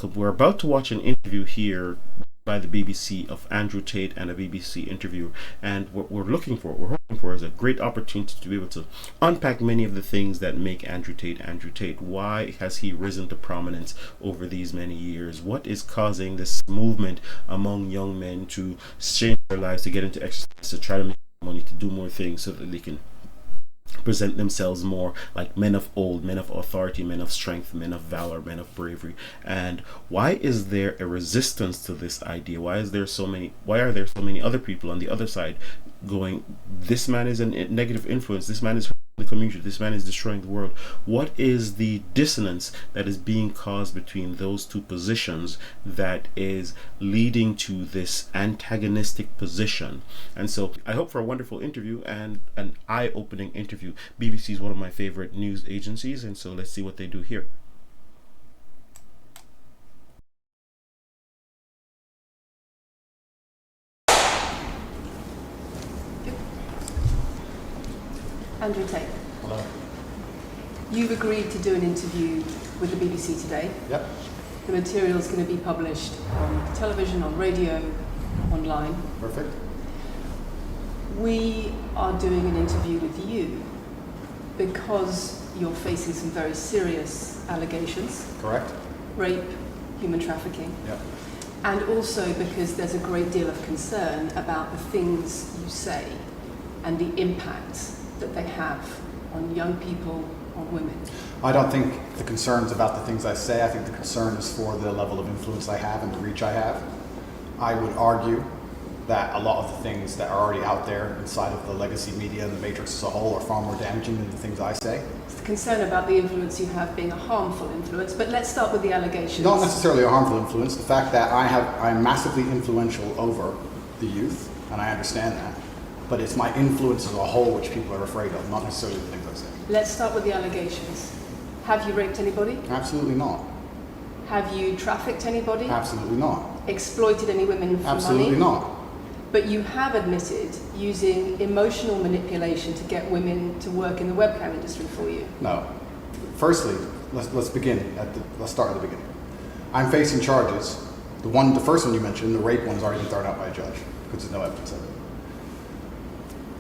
We're about to watch an interview here by the BBC of Andrew Tate and a BBC interviewer, and what we're hoping for is a great opportunity to be able to unpack many of the things that make Andrew Tate Andrew Tate. Why has he risen to prominence over these many years? What is causing this movement among young men to change their lives, to get into exercise, to try to make money, to do more things so that they can present themselves more like men of old, men of authority, men of strength, men of valor, men of bravery? And why is there a resistance to this idea? Why are there so many other people on the other side going, this man is a negative influence, this man is the community, this man is destroying the world? What is the dissonance that is being caused between those two positions that is leading to this antagonistic position? And so I hope for a wonderful interview and an eye-opening interview. BBC is one of my favorite news agencies, and so let's see what they do here. Andrew Tate, Hello. you've agreed to do an interview with the BBC today. Yep. The material is going to be published on television, on radio, online. Perfect. We are doing an interview with you because you're facing some very serious allegations. Correct. Rape, human trafficking. Yep. And also because there's a great deal of concern about the things you say and the impact that they have on young people, on women. I don't think the concern's about the things I say. I think the concern is for the level of influence I have and the reach I have. I would argue that a lot of the things that are already out there inside of the legacy media and the matrix as a whole are far more damaging than the things I say. It's the concern about the influence you have being a harmful influence, but let's start with the allegations. Not necessarily a harmful influence. The fact that I'm massively influential over the youth, and I understand that. But it's my influence as a whole which people are afraid of, not necessarily the things I say. Let's start with the allegations. Have you raped anybody? Absolutely not. Have you trafficked anybody? Absolutely not. Exploited any women for Absolutely money? not. But you have admitted using emotional manipulation to get women to work in the webcam industry for you. No. Firstly, let's begin let's start at the beginning. I'm facing charges. The first one you mentioned, the rape one's already been thrown out by a judge because there's no evidence of it.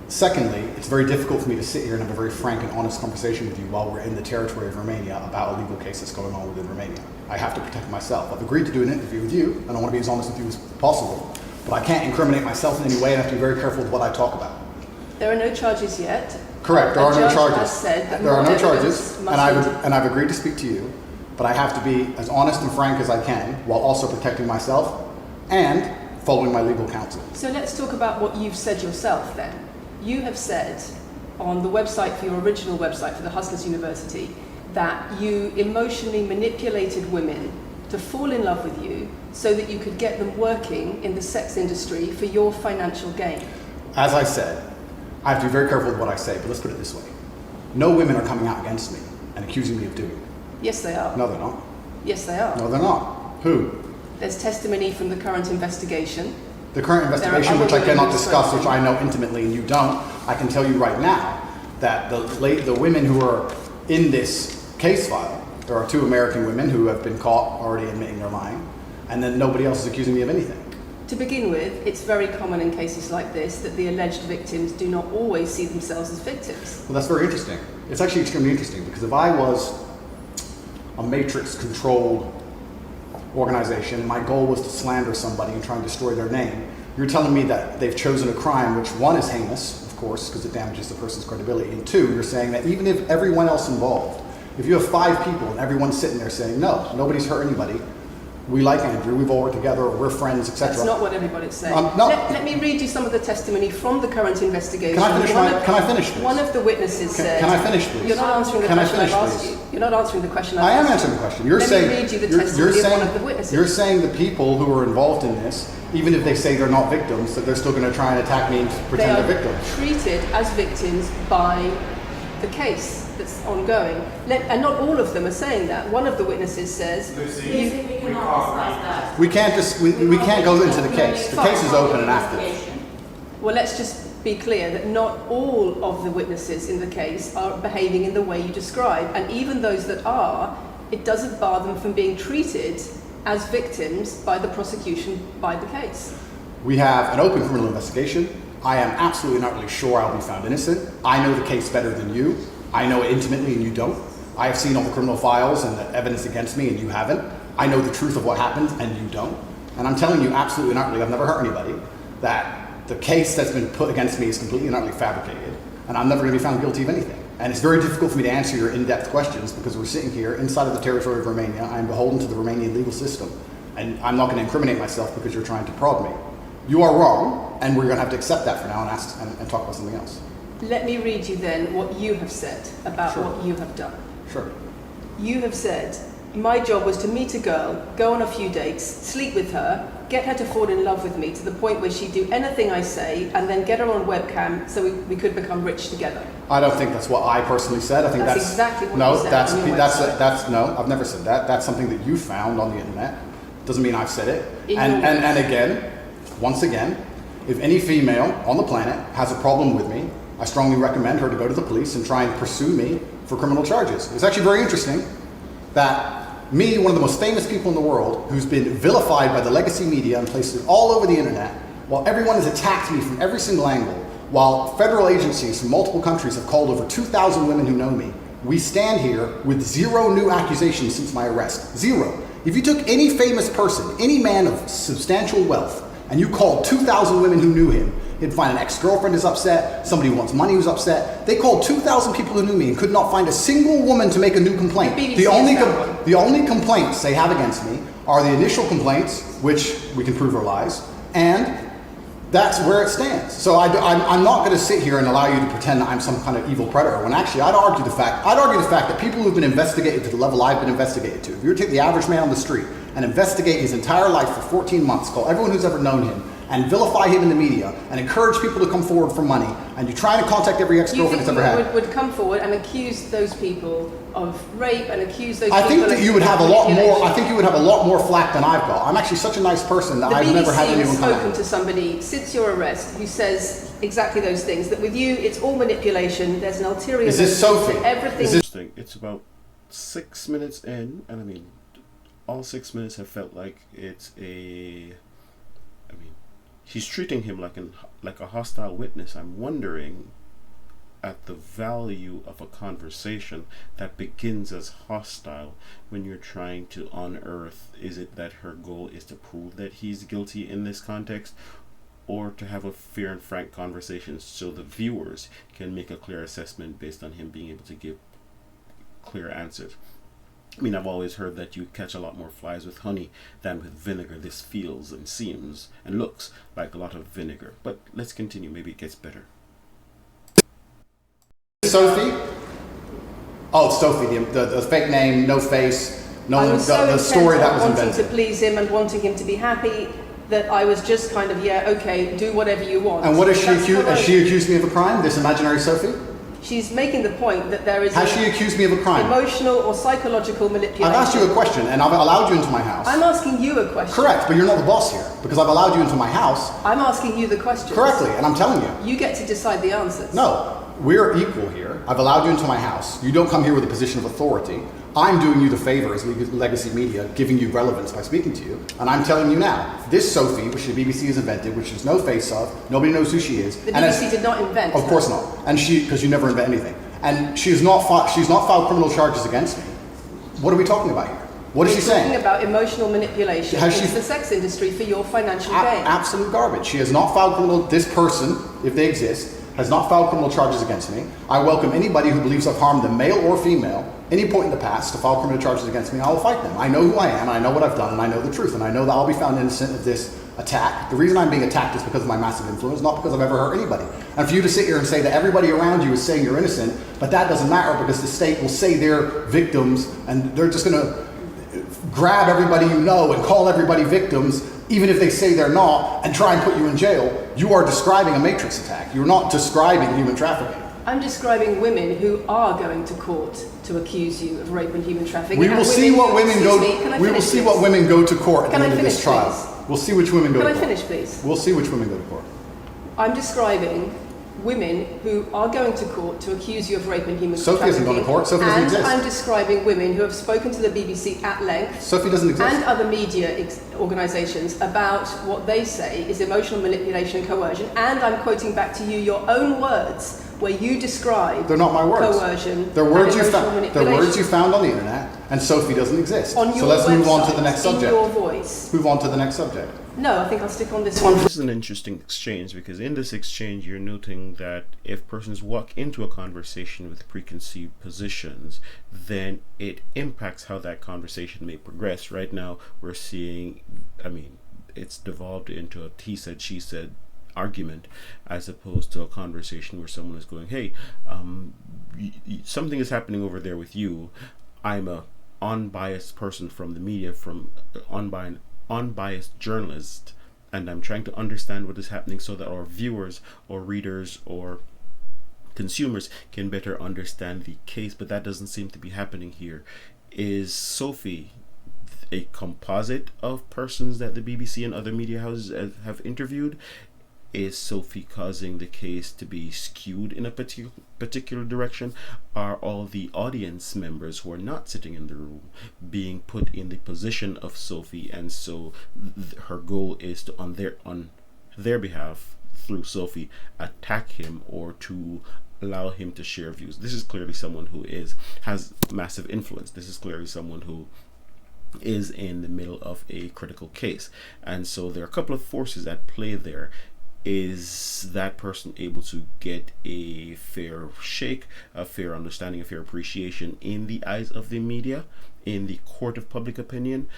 Secondly, it's very difficult for me to sit here and have a very frank and honest conversation with you while we're in the territory of Romania about a legal case that's going on within Romania. I have to protect myself. I've agreed to do an interview with you, and I want to be as honest with you as possible, but I can't incriminate myself in any way, and I have to be very careful with what I talk about. There are no charges yet. Correct, there are no charges. Has said that there are no charges, must and I've agreed to speak to you, but I have to be as honest and frank as I can while also protecting myself and following my legal counsel. So let's talk about what you've said yourself then. You have said on the website, for your original website for the Hustlers University, that you emotionally manipulated women to fall in love with you so that you could get them working in the sex industry for your financial gain. As I said, I have to be very careful with what I say, but let's put it this way. No women are coming out against me and accusing me of doing it. Yes, they are. No, they're not. Yes, they are. No, they're not. Who? There's testimony from the current investigation. The current investigation, which I cannot discuss, which I know intimately and you don't, I can tell you right now that the women who are in this case file, there are 2 American women who have been caught already admitting they're lying, and then nobody else is accusing me of anything. To begin with, it's very common in cases like this that the alleged victims do not always see themselves as victims. Well, that's very interesting. It's actually extremely interesting because if I was a matrix-controlled organization, my goal was to slander somebody and try and destroy their name, you're telling me that they've chosen a crime which, 1, is heinous, of course, because it damages the person's credibility, and 2, you're saying that even if everyone else involved, if you have 5 people and everyone's sitting there saying, no, nobody's hurt anybody, we like Andrew, we've all worked together, we're friends, etc. That's not what everybody's saying. No. Let me read you some of the testimony from the current investigation. Can I finish, please? One of the witnesses said... Can I finish, please? You're not answering the question I've asked you. You're not answering the question I've asked you. I am answering the question. Let me read you the testimony of one of the witnesses. You're saying the people who are involved in this, even if they say they're not victims, that they're still going to try and attack me and pretend they're victims. They are treated as victims by the case that's ongoing. And not all of them are saying that. One of the witnesses says... We can't go into the case. The case is open and active. Well, let's just be clear that not all of the witnesses in the case are behaving in the way you describe. And even those that are, it doesn't bar them from being treated as victims by the prosecution by the case? We have an open criminal investigation. I am absolutely not really sure I'll be found innocent. I know the case better than you. I know it intimately and you don't. I have seen all the criminal files and the evidence against me and you haven't. I know the truth of what happened and you don't. And I'm telling you absolutely not really, I've never hurt anybody, that the case that's been put against me is completely and utterly fabricated. And I'm never going to be found guilty of anything. And it's very difficult for me to answer your in-depth questions because we're sitting here inside of the territory of Romania. I am beholden to the Romanian legal system. And I'm not going to incriminate myself because you're trying to prod me. You are wrong, and we're going to have to accept that for now and ask and talk about something else. Let me read you then what you have said about Sure. what you have done. Sure. You have said, my job was to meet a girl, go on a few dates, sleep with her, get her to fall in love with me to the point where she'd do anything I say, and then get her on webcam so we could become rich together. I don't think that's what I personally said. I think That's exactly what no, you said that's on your that's website. that's no. I've never said that. That's something that you found on the internet. Doesn't mean I've said it. In And your and, words. and again, once again, if any female on the planet has a problem with me, I strongly recommend her to go to the police and try and pursue me for criminal charges. It's actually very interesting that me, one of the most famous people in the world, who's been vilified by the legacy media and places all over the internet, while everyone has attacked me from every single angle, while federal agencies from multiple countries have called over 2,000 women who know me, we stand here with 0 new accusations since my arrest. 0. If you took any famous person, any man of substantial wealth, and you called 2,000 women who knew him, he'd find an ex-girlfriend is upset, somebody who wants money who's upset. They called 2,000 people who knew me and could not find a single woman to make a new complaint. The BBC The only complaints they have against me are the initial complaints, which we can prove are lies, and that's where it stands. So I'm not going to sit here and allow you to pretend that I'm some kind of evil predator, when actually I'd argue the fact that people who've been investigated to the level I've been investigated to, if you were to take the average man on the street and investigate his entire life for 14 months, call everyone who's ever known him, and vilify him in the media, and encourage people to come forward for money, and you try to contact every You ex-girlfriend think that's ever had. would come forward and accuse those people of rape and accuse those I people think of that you would have a lot more. manipulation? I think you would have a lot more flack than I've got. I'm actually such a nice person that The I've never had BBC has anyone come spoken at to me. somebody since your arrest who says exactly those things, that with you it's all manipulation, there's an ulterior Is this motive, Sophie? that everything... Is this- Interesting. It's about 6 minutes in, and I mean, all 6 minutes have felt like it's a. I mean, he's treating him like a hostile witness. I'm wondering at the value of a conversation that begins as hostile when you're trying to unearth, is it that her goal is to prove that he's guilty in this context, or to have a fair and frank conversation so the viewers can make a clear assessment based on him being able to give clear answers. I mean, I've always heard that you catch a lot more flies with honey than with vinegar. This feels and seems and looks like a lot of vinegar. But let's continue. Maybe it gets better. Sophie? Oh, Sophie, the fake name, no face, no I one, was so the intent story on that was wanting invented. to please him and wanting him to be happy that I was just kind of, yeah, okay, do whatever you want. And what is she That's accused? what Has she accused me of a crime? This imaginary Sophie? She's making the point that there is Has she accused me of a crime? emotional or psychological manipulation. I've asked you a question and I've allowed you into my house. I'm asking you a question. Correct, but you're not the boss here because I've allowed you into my house I'm asking you the question. correctly, and I'm telling you. You get to decide the answers. No, we're equal here. I've allowed you into my house. You don't come here with a position of authority. I'm doing you the favor as legacy media, giving you relevance by speaking to you. And I'm telling you now, this Sophie, which the BBC has invented, which there's no face of, nobody knows who she is. The and BBC did not invent Of her. course not. And because you never invent anything. And she's not filed criminal charges against me. What are we talking about here? What is We're she saying? talking about emotional manipulation Has she- into the sex industry for your financial gain. Absolute garbage. She has not filed criminal. This person, if they exist, has not filed criminal charges against me. I welcome anybody who believes I've harmed them, male or female, any point in the past, to file criminal charges against me. I will fight them. I know who I am, and I know what I've done, and I know the truth, and I know that I'll be found innocent of this attack. The reason I'm being attacked is because of my massive influence, not because I've ever hurt anybody. And for you to sit here and say that everybody around you is saying you're innocent, but that doesn't matter because the state will say they're victims, and they're just going to grab everybody you know and call everybody victims, even if they say they're not, and try and put you in jail. You are describing a matrix attack. You're not describing human trafficking. I'm describing women who are going to court to accuse you of rape and human trafficking. We and will see what women go. Excuse me, can I We will finish, see please? what women go to court at Can the I end of this finish, trial. please? We'll see which women go Can to I court. finish, please? We'll see which women go to court. I'm describing women who are going to court to accuse you of rape and human Sophie hasn't trafficking. gone to court. Sophie doesn't and exist. I'm describing women who have spoken to the BBC at length Sophie doesn't exist. and other media organisations about what they say is emotional manipulation and coercion. And I'm quoting back to you your own words where you describe They're not my words. coercion They're words and you emotional found. manipulation. They're words you found on the internet, and Sophie doesn't exist. On your so let's website, move on to the next subject. in your voice. Move on to the next subject. No, I think I'll stick on this one. This is an interesting exchange, because in this exchange you're noting that if persons walk into a conversation with preconceived positions, then it impacts how that conversation may progress. Right now we're seeing, it's devolved into a he said, she said argument, as opposed to a conversation where someone is going, hey, something is happening over there with you. I'm a unbiased person from the media, from unbiased journalist, and I'm trying to understand what is happening so that our viewers or readers or consumers can better understand the case. But that doesn't seem to be happening here. Is Sophie a composite of persons that the BBC and other media houses have interviewed? Is Sophie causing the case to be skewed in a particular direction? Are all the audience members who are not sitting in the room being put in the position of Sophie, and so her goal is to on their behalf, through Sophie, attack him or to allow him to share views? This is clearly someone who has massive influence. This is clearly someone who is in the middle of a critical case, and so there are a couple of forces at play there. Is that person able to get a fair shake, a fair understanding, a fair appreciation in the eyes of the media, in the court of public opinion?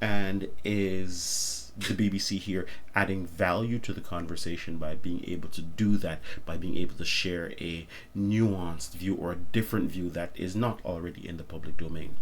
And is the BBC here adding value to the conversation by being able to do that, by being able to share a nuanced view or a different view that is not already in the public domain?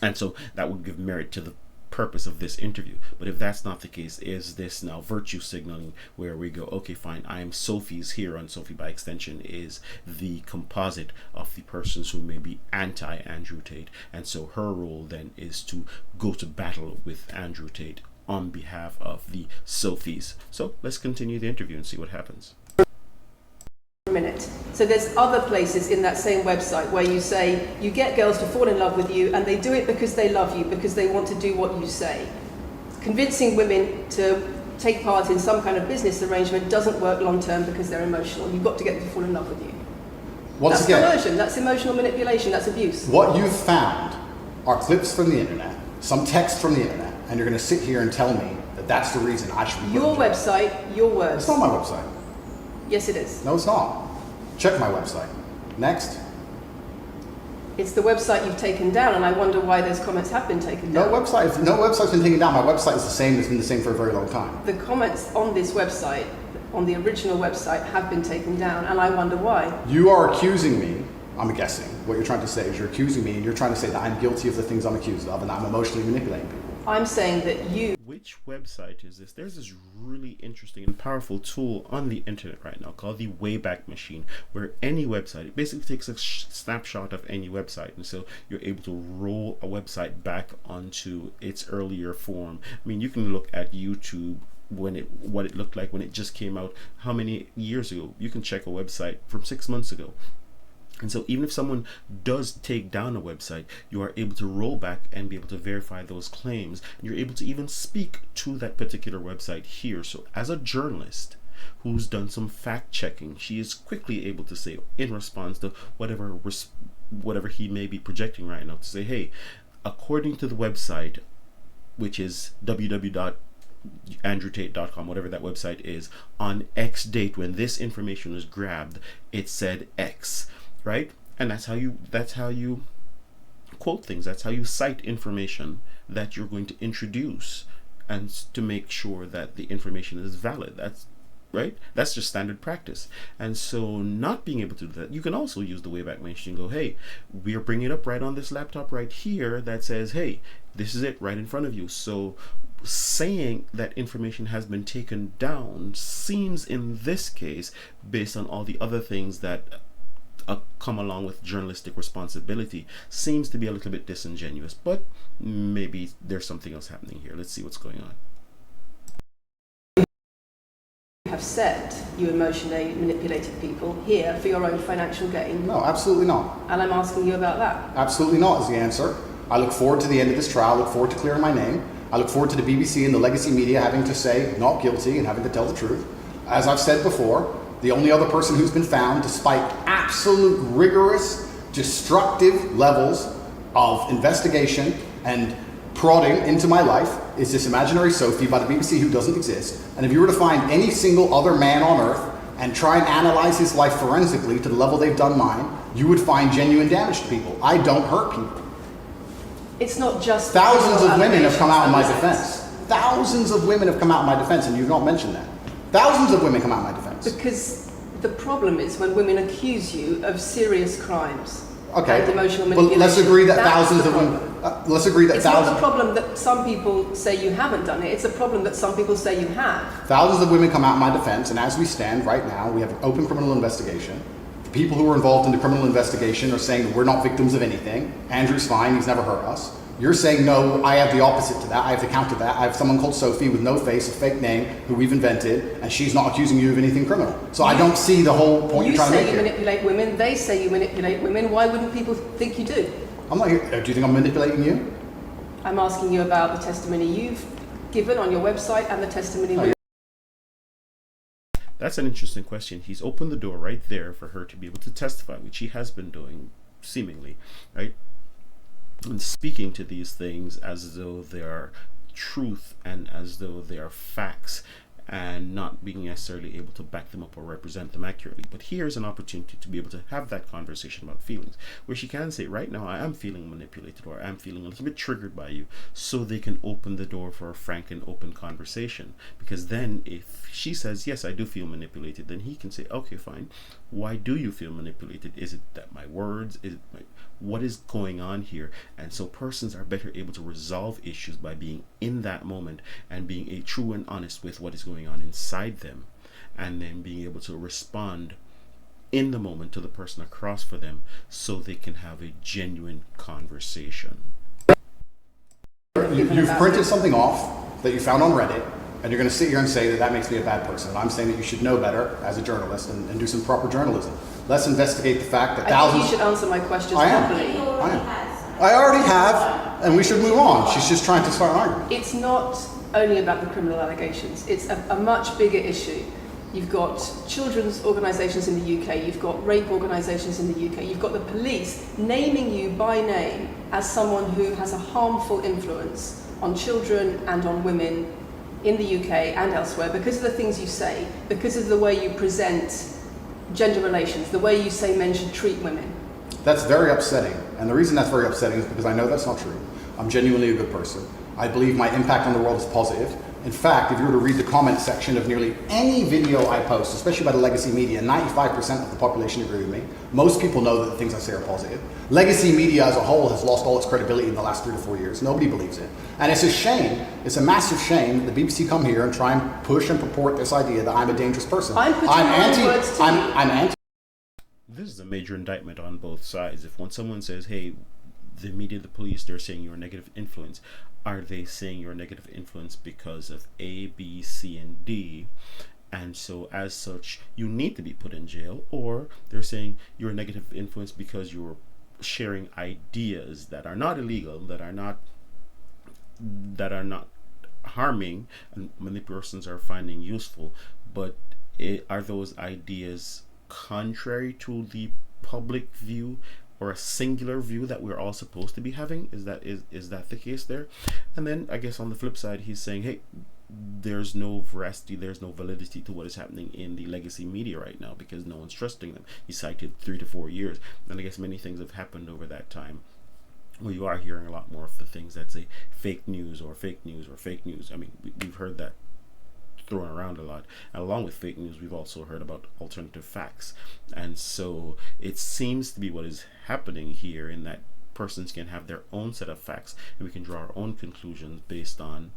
And so that would give merit to the purpose of this interview. But if that's not the case, is this now virtue signaling, where we go, okay, fine, I am Sophie's here, and Sophie by extension is the composite of the persons who may be anti-Andrew Tate, and so her role then is to go to battle with Andrew Tate on behalf of the Sophies. So let's continue the interview and see what happens. Minute. So there's other places in that same website where you say you get girls to fall in love with you, and they do it because they love you, because they want to do what you say. Convincing women to take part in some kind of business arrangement doesn't work long term because they're emotional. You've got to get them to fall in love with you. That's coercion, that's emotional manipulation, that's abuse. What you've found are clips from the internet, some text from the internet, and you're going to sit here and tell me that that's the reason I should be your website, your words. It's not my website. Yes, it is. No, it's not. Check my website. Next. It's the website you've taken down, and I wonder why those comments have been taken down. No website's been taken down. My website is the same. It's been the same for a very long time. The comments on this website, on the original website, have been taken down, and I wonder why. You are accusing me. I'm guessing what you're trying to say is you're accusing me, and you're trying to say that I'm guilty of the things I'm accused of, and that I'm emotionally manipulating people. I'm saying that you... Which website is this? There's this really interesting and powerful tool on the internet right now called the Wayback Machine, where any website, it basically takes a snapshot of any website, and so you're able to roll a website back onto its earlier form. I mean, you can look at YouTube what it looked like when it just came out, how many years ago. You can check a website from 6 months ago. And so even if someone does take down a website, you are able to roll back and be able to verify those claims. And you're able to even speak to that particular website here. So as a journalist who's done some fact checking, she is quickly able to say, in response to whatever he may be projecting right now, to say, hey, according to the website, which is www.andrewtate.com, whatever that website is, on X date when this information was grabbed, it said X. Right? And that's how you quote things. That's how you cite information that you're going to introduce, and to make sure that the information is valid. That's right. That's just standard practice. And so not being able to do that, you can also use the Wayback Machine and go, hey, we're bringing it up right on this laptop right here that says, hey, this is it right in front of you. So saying that information has been taken down seems, in this case, based on all the other things that come along with journalistic responsibility, seems to be a little bit disingenuous, but maybe there's something else happening here. Let's see what's going on. have said you emotionally manipulated people here for your own financial gain. No, absolutely not. And I'm asking you about that. Absolutely not is the answer. I look forward to the end of this trial. I look forward to clearing my name. I look forward to the BBC and the legacy media having to say not guilty and having to tell the truth. As I've said before, the only other person who's been found, despite absolute rigorous, destructive levels of investigation and prodding into my life, is this imaginary Sophie by the BBC who doesn't exist. And if you were to find any single other man on earth and try and analyze his life forensically to the level they've done mine, you would find genuine damage to people. I don't hurt people. It's not just Thousands of women have come out in my allegations. defense. Thousands of women have come out in my defense, and you've not mentioned that. Thousands of women come out in my defense. Because the problem is when women accuse you of serious crimes. Okay, And emotional but manipulation. let's agree that That's thousands the of women. problem. Let's agree that It's not thousands. the problem that some people say you haven't done it. It's a problem that some people say you have. Thousands of women come out in my defense, and as we stand right now, we have an open criminal investigation. The people who are involved in the criminal investigation are saying that we're not victims of anything. Andrew's fine, he's never hurt us. You're saying, no, I have the opposite to that. I have to counter that. I have someone called Sophie with no face, a fake name, who we've invented, and she's not accusing you of anything criminal. So I don't see the whole point You you're trying to say make you here. manipulate women, they say you manipulate women. Why wouldn't people think you do? I'm not here. Do you think I'm manipulating you? I'm asking you about the testimony you've given on your website and the testimony Oh, yeah. That's an interesting question. He's opened the door right there for her to be able to testify, which he has been doing, seemingly, right? And speaking to these things as though they are truth and as though they are facts, and not being necessarily able to back them up or represent them accurately. But here's an opportunity to be able to have that conversation about feelings, where she can say, right now I am feeling manipulated, or I am feeling a little bit triggered by you, so they can open the door for a frank and open conversation. Because then if she says, yes, I do feel manipulated, then he can say, okay, fine, why do you feel manipulated? Is it that my words, is it what is going on here? And so persons are better able to resolve issues by being in that moment and being a true and honest with what is going on inside them, and then being able to respond in the moment to the person across for them, so they can have a genuine conversation. You've printed something off that you found on Reddit, and you're going to sit here and say that that makes me a bad person. And I'm saying that you should know better as a journalist and do some proper journalism. Let's investigate the fact that I thousands... think you should answer my questions I am. properly. I am. I already have, and we should move on. She's just trying to start an argument. It's not only about the criminal allegations. It's a much bigger issue. You've got children's organisations in the UK, you've got rape organisations in the UK, you've got the police naming you by name as someone who has a harmful influence on children and on women in the UK and elsewhere because of the things you say, because of the way you present gender relations, the way you say men should treat women. That's very upsetting. And the reason that's very upsetting is because I know that's not true. I'm genuinely a good person. I believe my impact on the world is positive. In fact, if you were to read the comment section of nearly any video I post, especially by the legacy media, 95% of the population agree with me. Most people know that the things I say are positive. Legacy media as a whole has lost all its credibility in the last 3 to 4 years. Nobody believes it. And it's a shame, it's a massive shame that the BBC come here and try and push and purport this idea that I'm a dangerous person. I'm putting my own words to you. I'm anti. This is a major indictment on both sides. If when someone says, hey, the media, the police, they're saying you're a negative influence, are they saying you're a negative influence because of A, B, C, and D? And so as such, you need to be put in jail, or they're saying you're a negative influence because you're sharing ideas that are not illegal, that are not harming, and many persons are finding useful, but are those ideas contrary to the public view or a singular view that we're all supposed to be having? Is that the case there? And then I guess on the flip side, he's saying, hey, there's no veracity, there's no validity to what is happening in the legacy media right now because no one's trusting them. He cited 3 to 4 years, and I guess many things have happened over that time. Well, you are hearing a lot more of the things that say fake news or fake news or fake news. I mean, we've heard that thrown around a lot, and along with fake news we've also heard about alternative facts. And so it seems to be what is happening here, in that persons can have their own set of facts and we can draw our own conclusions based on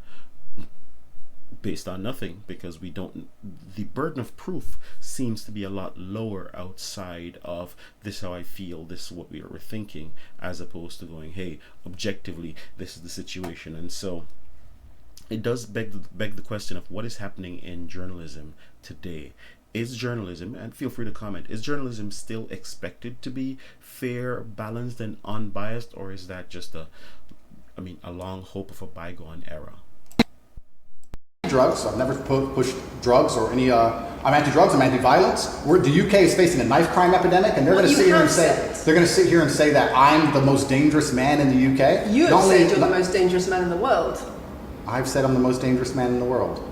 nothing, because we don't, the burden of proof seems to be a lot lower outside of this is how I feel, this is what we were thinking, as opposed to going, hey, objectively this is the situation. And so it does beg the question of what is happening in journalism today. Is journalism, and feel free to comment, is journalism still expected to be fair, balanced, and unbiased, or is that just a long hope of a bygone era? Drugs. I've never pushed drugs or any. I'm anti-drugs. I'm anti-violence. The UK is facing a knife crime epidemic, and they're going to sit here and say that I'm the most dangerous man in the UK. You have said you're the most dangerous man in the world. I've said I'm the most dangerous man in the world.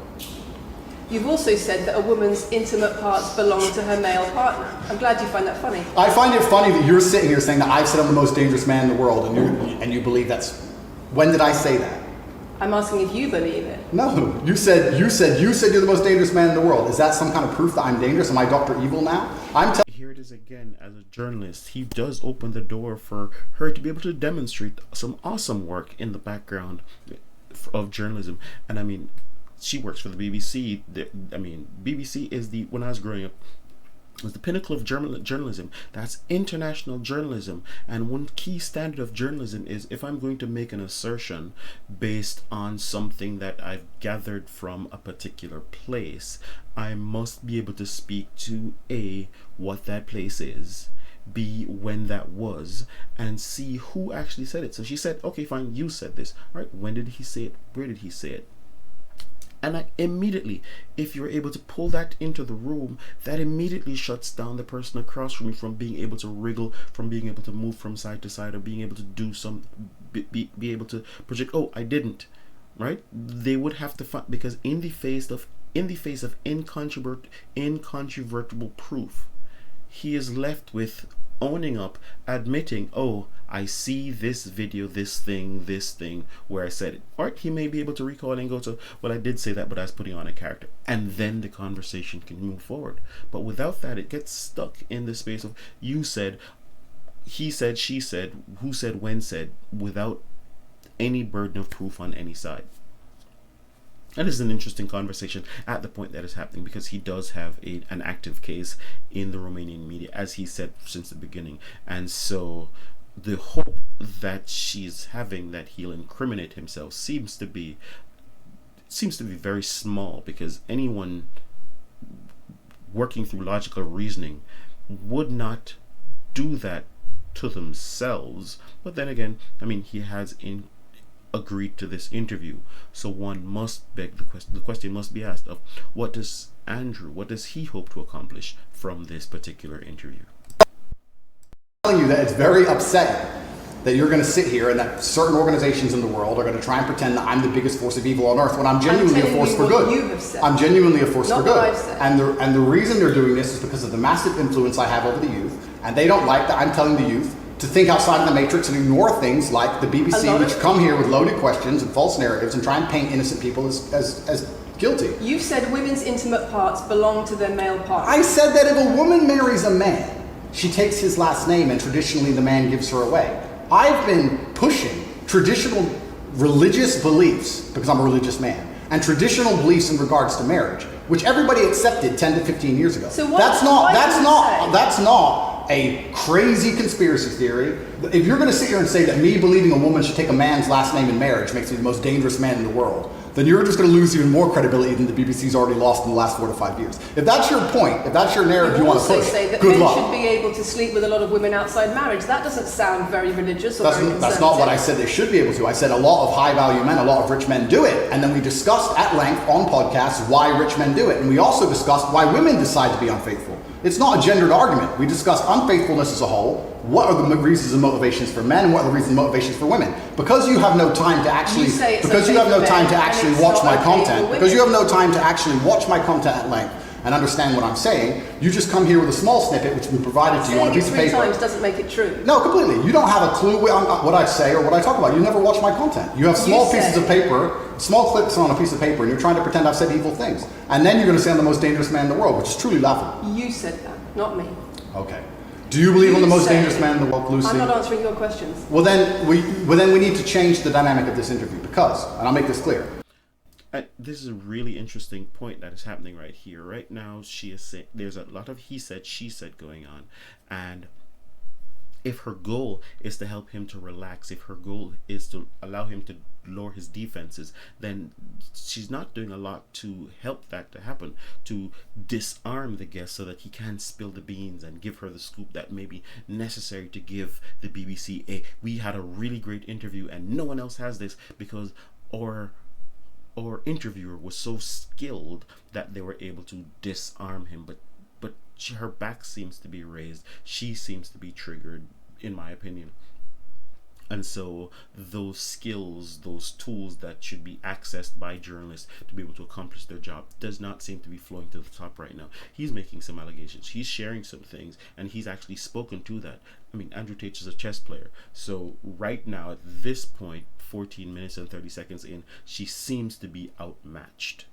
You've also said that a woman's intimate parts belong to her male partner. I'm glad you find that funny. I find it funny that you're sitting here saying that I've said I'm the most dangerous man in the world, and you believe that's. When did I say that? I'm asking if you believe it. No, you said you're the most dangerous man in the world. Is that some kind of proof that I'm dangerous? Am I Dr. Evil now? Here it is again. As a journalist, he does open the door for her to be able to demonstrate some awesome work in the background of journalism. And I mean, she works for the BBC. BBC is when I was growing up, was the pinnacle of journalism. That's international journalism. And one key standard of journalism is, if I'm going to make an assertion based on something that I've gathered from a particular place, I must be able to speak to A, what that place is, B, when that was, and C, who actually said it. So she said, okay, fine, you said this. All right, when did he say it? Where did he say it? And immediately, if you're able to pull that into the room, that immediately shuts down the person across from you from being able to wriggle, from being able to move from side to side, or being able to do be able to project. Oh, I didn't, right? They would have to find, because in the face of incontrovertible proof, he is left with owning up, admitting, oh, I see this video, this thing where I said it. Or he may be able to recall and go to, well, I did say that, but I was putting on a character. And then the conversation can move forward. But without that, it gets stuck in the space of you said, he said, she said, who said, when said, without any burden of proof on any side. And this is an interesting conversation at the point that is happening, because he does have an active case in the Romanian media, as he said since the beginning. And so the hope that she's having that he'll incriminate himself seems to be very small, because anyone working through logical reasoning would not do that to themselves. But then again, I mean, he has agreed to this interview, so one must beg the question must be asked of what does he hope to accomplish from this particular interview? I'm telling you that it's very upsetting that you're going to sit here and that certain organizations in the world are going to try and pretend that I'm the biggest force of evil on earth when I'm genuinely a force for good. I'm genuinely a force for good. And the reason they're doing this is because of the massive influence I have over the youth, and they don't like that I'm telling the youth to think outside of the matrix and ignore things like the BBC, which come here with loaded questions and false narratives and try and paint innocent people as guilty. You said women's intimate parts belong to their male partner. I said that if a woman marries a man, she takes his last name and traditionally the man gives her away. I've been pushing traditional religious beliefs, because I'm a religious man, and traditional beliefs in regards to marriage, which everybody accepted 10 to 15 years ago. So that's not a crazy conspiracy theory. If you're going to sit here and say that me believing a woman should take a man's last name in marriage makes me the most dangerous man in the world, then you're just going to lose even more credibility than the BBC's already lost in the last 4 to 5 years. If that's your point, if that's your narrative you want to push, say that good men luck. should be able to sleep with a lot of women outside marriage. That doesn't sound very religious or very conservative. That's not what I said they should be able to. I said a lot of high-value men, a lot of rich men do it. And then we discussed at length on podcasts why rich men do it. And we also discussed why women decide to be unfaithful. It's not a gendered argument. We discussed unfaithfulness as a whole. What are the reasons and motivations for men, and what are the reasons and motivations for women? Because you have no time to actually, watch my content, because you have no time to actually watch my content at length and understand what I'm saying, you just come here with a small snippet which we provided to you on a piece of paper. Saying it 3 times doesn't make it true. No, completely. You don't have a clue what I say or what I talk about. You never watch my content. You have small pieces of paper, small clips on a piece of paper, and you're trying to pretend I've said evil things. And then you're going to say I'm the most dangerous man in the world, which is truly laughable. You said that, not me. Okay. Do you believe I'm the most dangerous man in the world, Lucy? I'm not answering your questions. Well, then we need to change the dynamic of this interview because, and I'll make this clear. This is a really interesting point that is happening right here. Right now, she is saying there's a lot of he said, she said going on. And if her goal is to help him to relax, if her goal is to allow him to lower his defenses, then she's not doing a lot to help that to happen, to disarm the guest so that he can spill the beans and give her the scoop that may be necessary to give the BBC we had a really great interview and no one else has this, because our interviewer was so skilled that they were able to disarm him. But her back seems to be raised. She seems to be triggered, in my opinion. And so those skills, those tools that should be accessed by journalists to be able to accomplish their job does not seem to be flowing to the top right now. He's making some allegations. He's sharing some things, and he's actually spoken to that. I mean, Andrew Tate is a chess player. So right now, at this point, 14 minutes and 30 seconds in, she seems to be outmatched.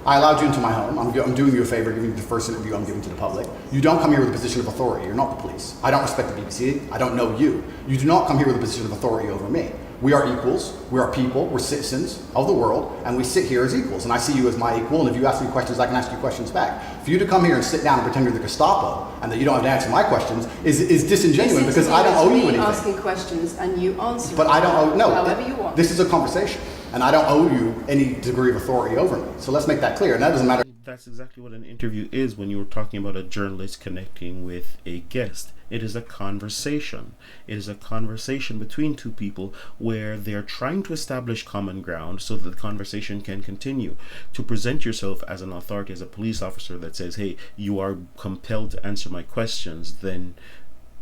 I allowed you into my home. I'm doing you a favor, giving you the first interview I'm giving to the public. You don't come here with a position of authority. You're not the police. I don't respect the BBC. I don't know you. You do not come here with a position of authority over me. We are equals. We are people. We're citizens of the world, and we sit here as equals. And I see you as my equal, and if you ask me questions, I can ask you questions back. For you to come here and sit down and pretend you're the Gestapo and that you don't have to answer my questions is disingenuous, because I don't owe you anything. Asking questions and you answer. But I don't owe, no. However you want. This is a conversation, and I don't owe you any degree of authority over me. So let's make that clear, and that doesn't matter. That's exactly what an interview is when you're talking about a journalist connecting with a guest. It is a conversation. It is a conversation between two people where they're trying to establish common ground so that the conversation can continue. To present yourself as an authority, as a police officer that says, hey, you are compelled to answer my questions, then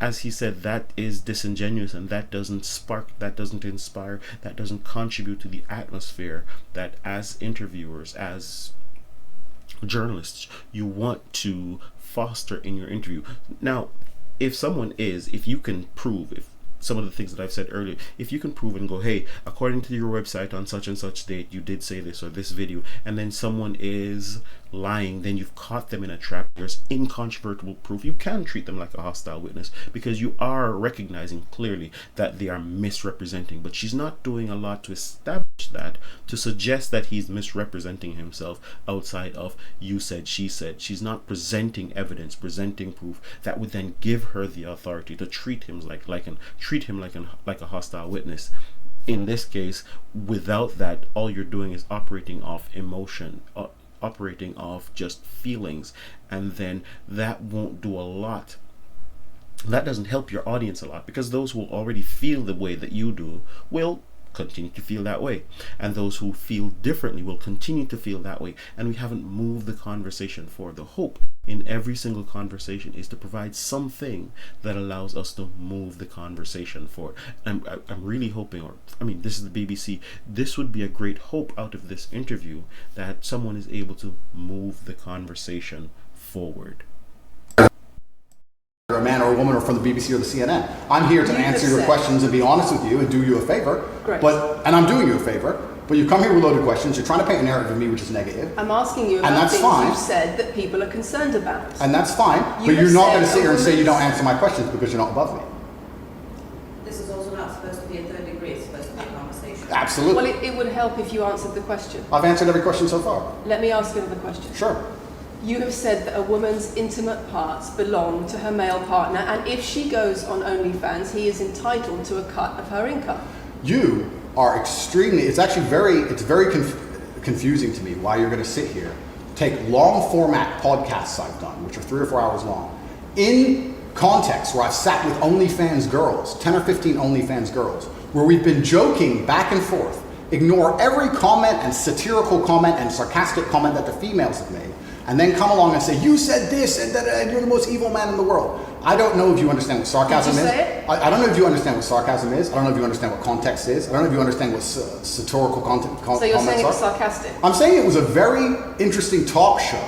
as he said, that is disingenuous, and that doesn't spark, that doesn't inspire, that doesn't contribute to the atmosphere that as interviewers, as journalists, you want to foster in your interview. Now, if you can prove, if some of the things that I've said earlier, if you can prove and go, hey, according to your website on such and such date, you did say this or this video, and then someone is lying, then you've caught them in a trap. There's incontrovertible proof. You can treat them like a hostile witness because you are recognizing clearly that they are misrepresenting. But she's not doing a lot to establish that, to suggest that he's misrepresenting himself outside of you said, she said. She's not presenting evidence, presenting proof that would then give her the authority to treat him like a hostile witness. In this case, without that, all you're doing is operating off emotion, operating off just feelings, and then that won't do a lot. That doesn't help your audience a lot, because those who already feel the way that you do will continue to feel that way, and those who feel differently will continue to feel that way, and we haven't moved the conversation forward. The hope in every single conversation is to provide something that allows us to move the conversation forward. I'm really hoping, this is the BBC, this would be a great hope out of this interview, that someone is able to move the conversation forward. A man or a woman or from the BBC or the CNN. I'm here to answer your questions and be honest with you and do you a favor. Great. And I'm doing you a favor, but you come here with loaded questions, you're trying to paint a narrative of me which is negative. I'm asking you about things you've said that people are concerned about. And that's fine, but you're not going to sit here and say you don't answer my questions because you're not above me. This is also not supposed to be a third degree, it's supposed to be a conversation. Absolutely. Well, it would help if you answered the question. I've answered every question so far. Let me ask you another question. Sure. You have said that a woman's intimate parts belong to her male partner, and if she goes on OnlyFans, he is entitled to a cut of her income. You are extremely, it's very confusing to me why you're going to sit here, take long format podcasts I've done, which are 3 or 4 hours long, in context where I've sat with OnlyFans girls, 10 or 15 OnlyFans girls, where we've been joking back and forth, ignore every comment and satirical comment and sarcastic comment that the females have made, and then come along and say, you said this, and you're the most evil man in the world. I don't know if you understand what sarcasm is. Did you say it? I don't know if you understand what sarcasm is. I don't know if you understand what context is. I don't know if you understand what satirical comments are. So you're saying it was sarcastic? I'm saying it was a very interesting talk show.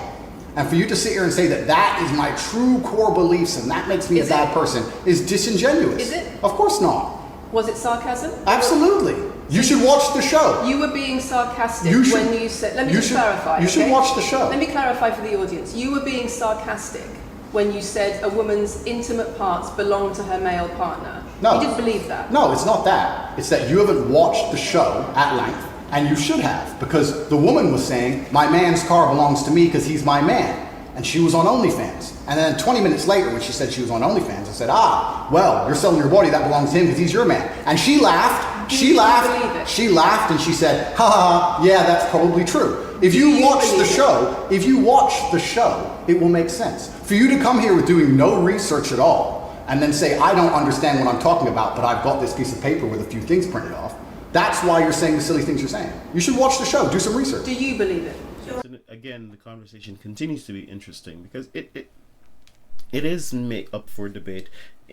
And for you to sit here and say that that is my true core beliefs and that makes me a bad person is disingenuous. Is it? Of course not. Was it sarcasm? Absolutely. You should watch the show. You were being sarcastic when you said... Let me just clarify. You should watch the show. Let me clarify for the audience. You were being sarcastic when you said a woman's intimate parts belong to her male partner. No. You didn't believe that. No, it's not that. It's that you haven't watched the show at length, and you should have, because the woman was saying, my man's car belongs to me because he's my man. and she was on OnlyFans. And then 20 minutes later, when she said she was on OnlyFans, I said, well, you're selling your body, that belongs to him because he's your man. And she laughed, she laughed, and she said, ha ha ha, yeah, that's probably true. If you watch the show, it will make sense. For you to come here with doing no research at all, and then say, I don't understand what I'm talking about, but I've got this piece of paper with a few things printed off, that's why you're saying the silly things you're saying. You should watch the show, do some research. Do you believe it? Again, the conversation continues to be interesting because it is up for debate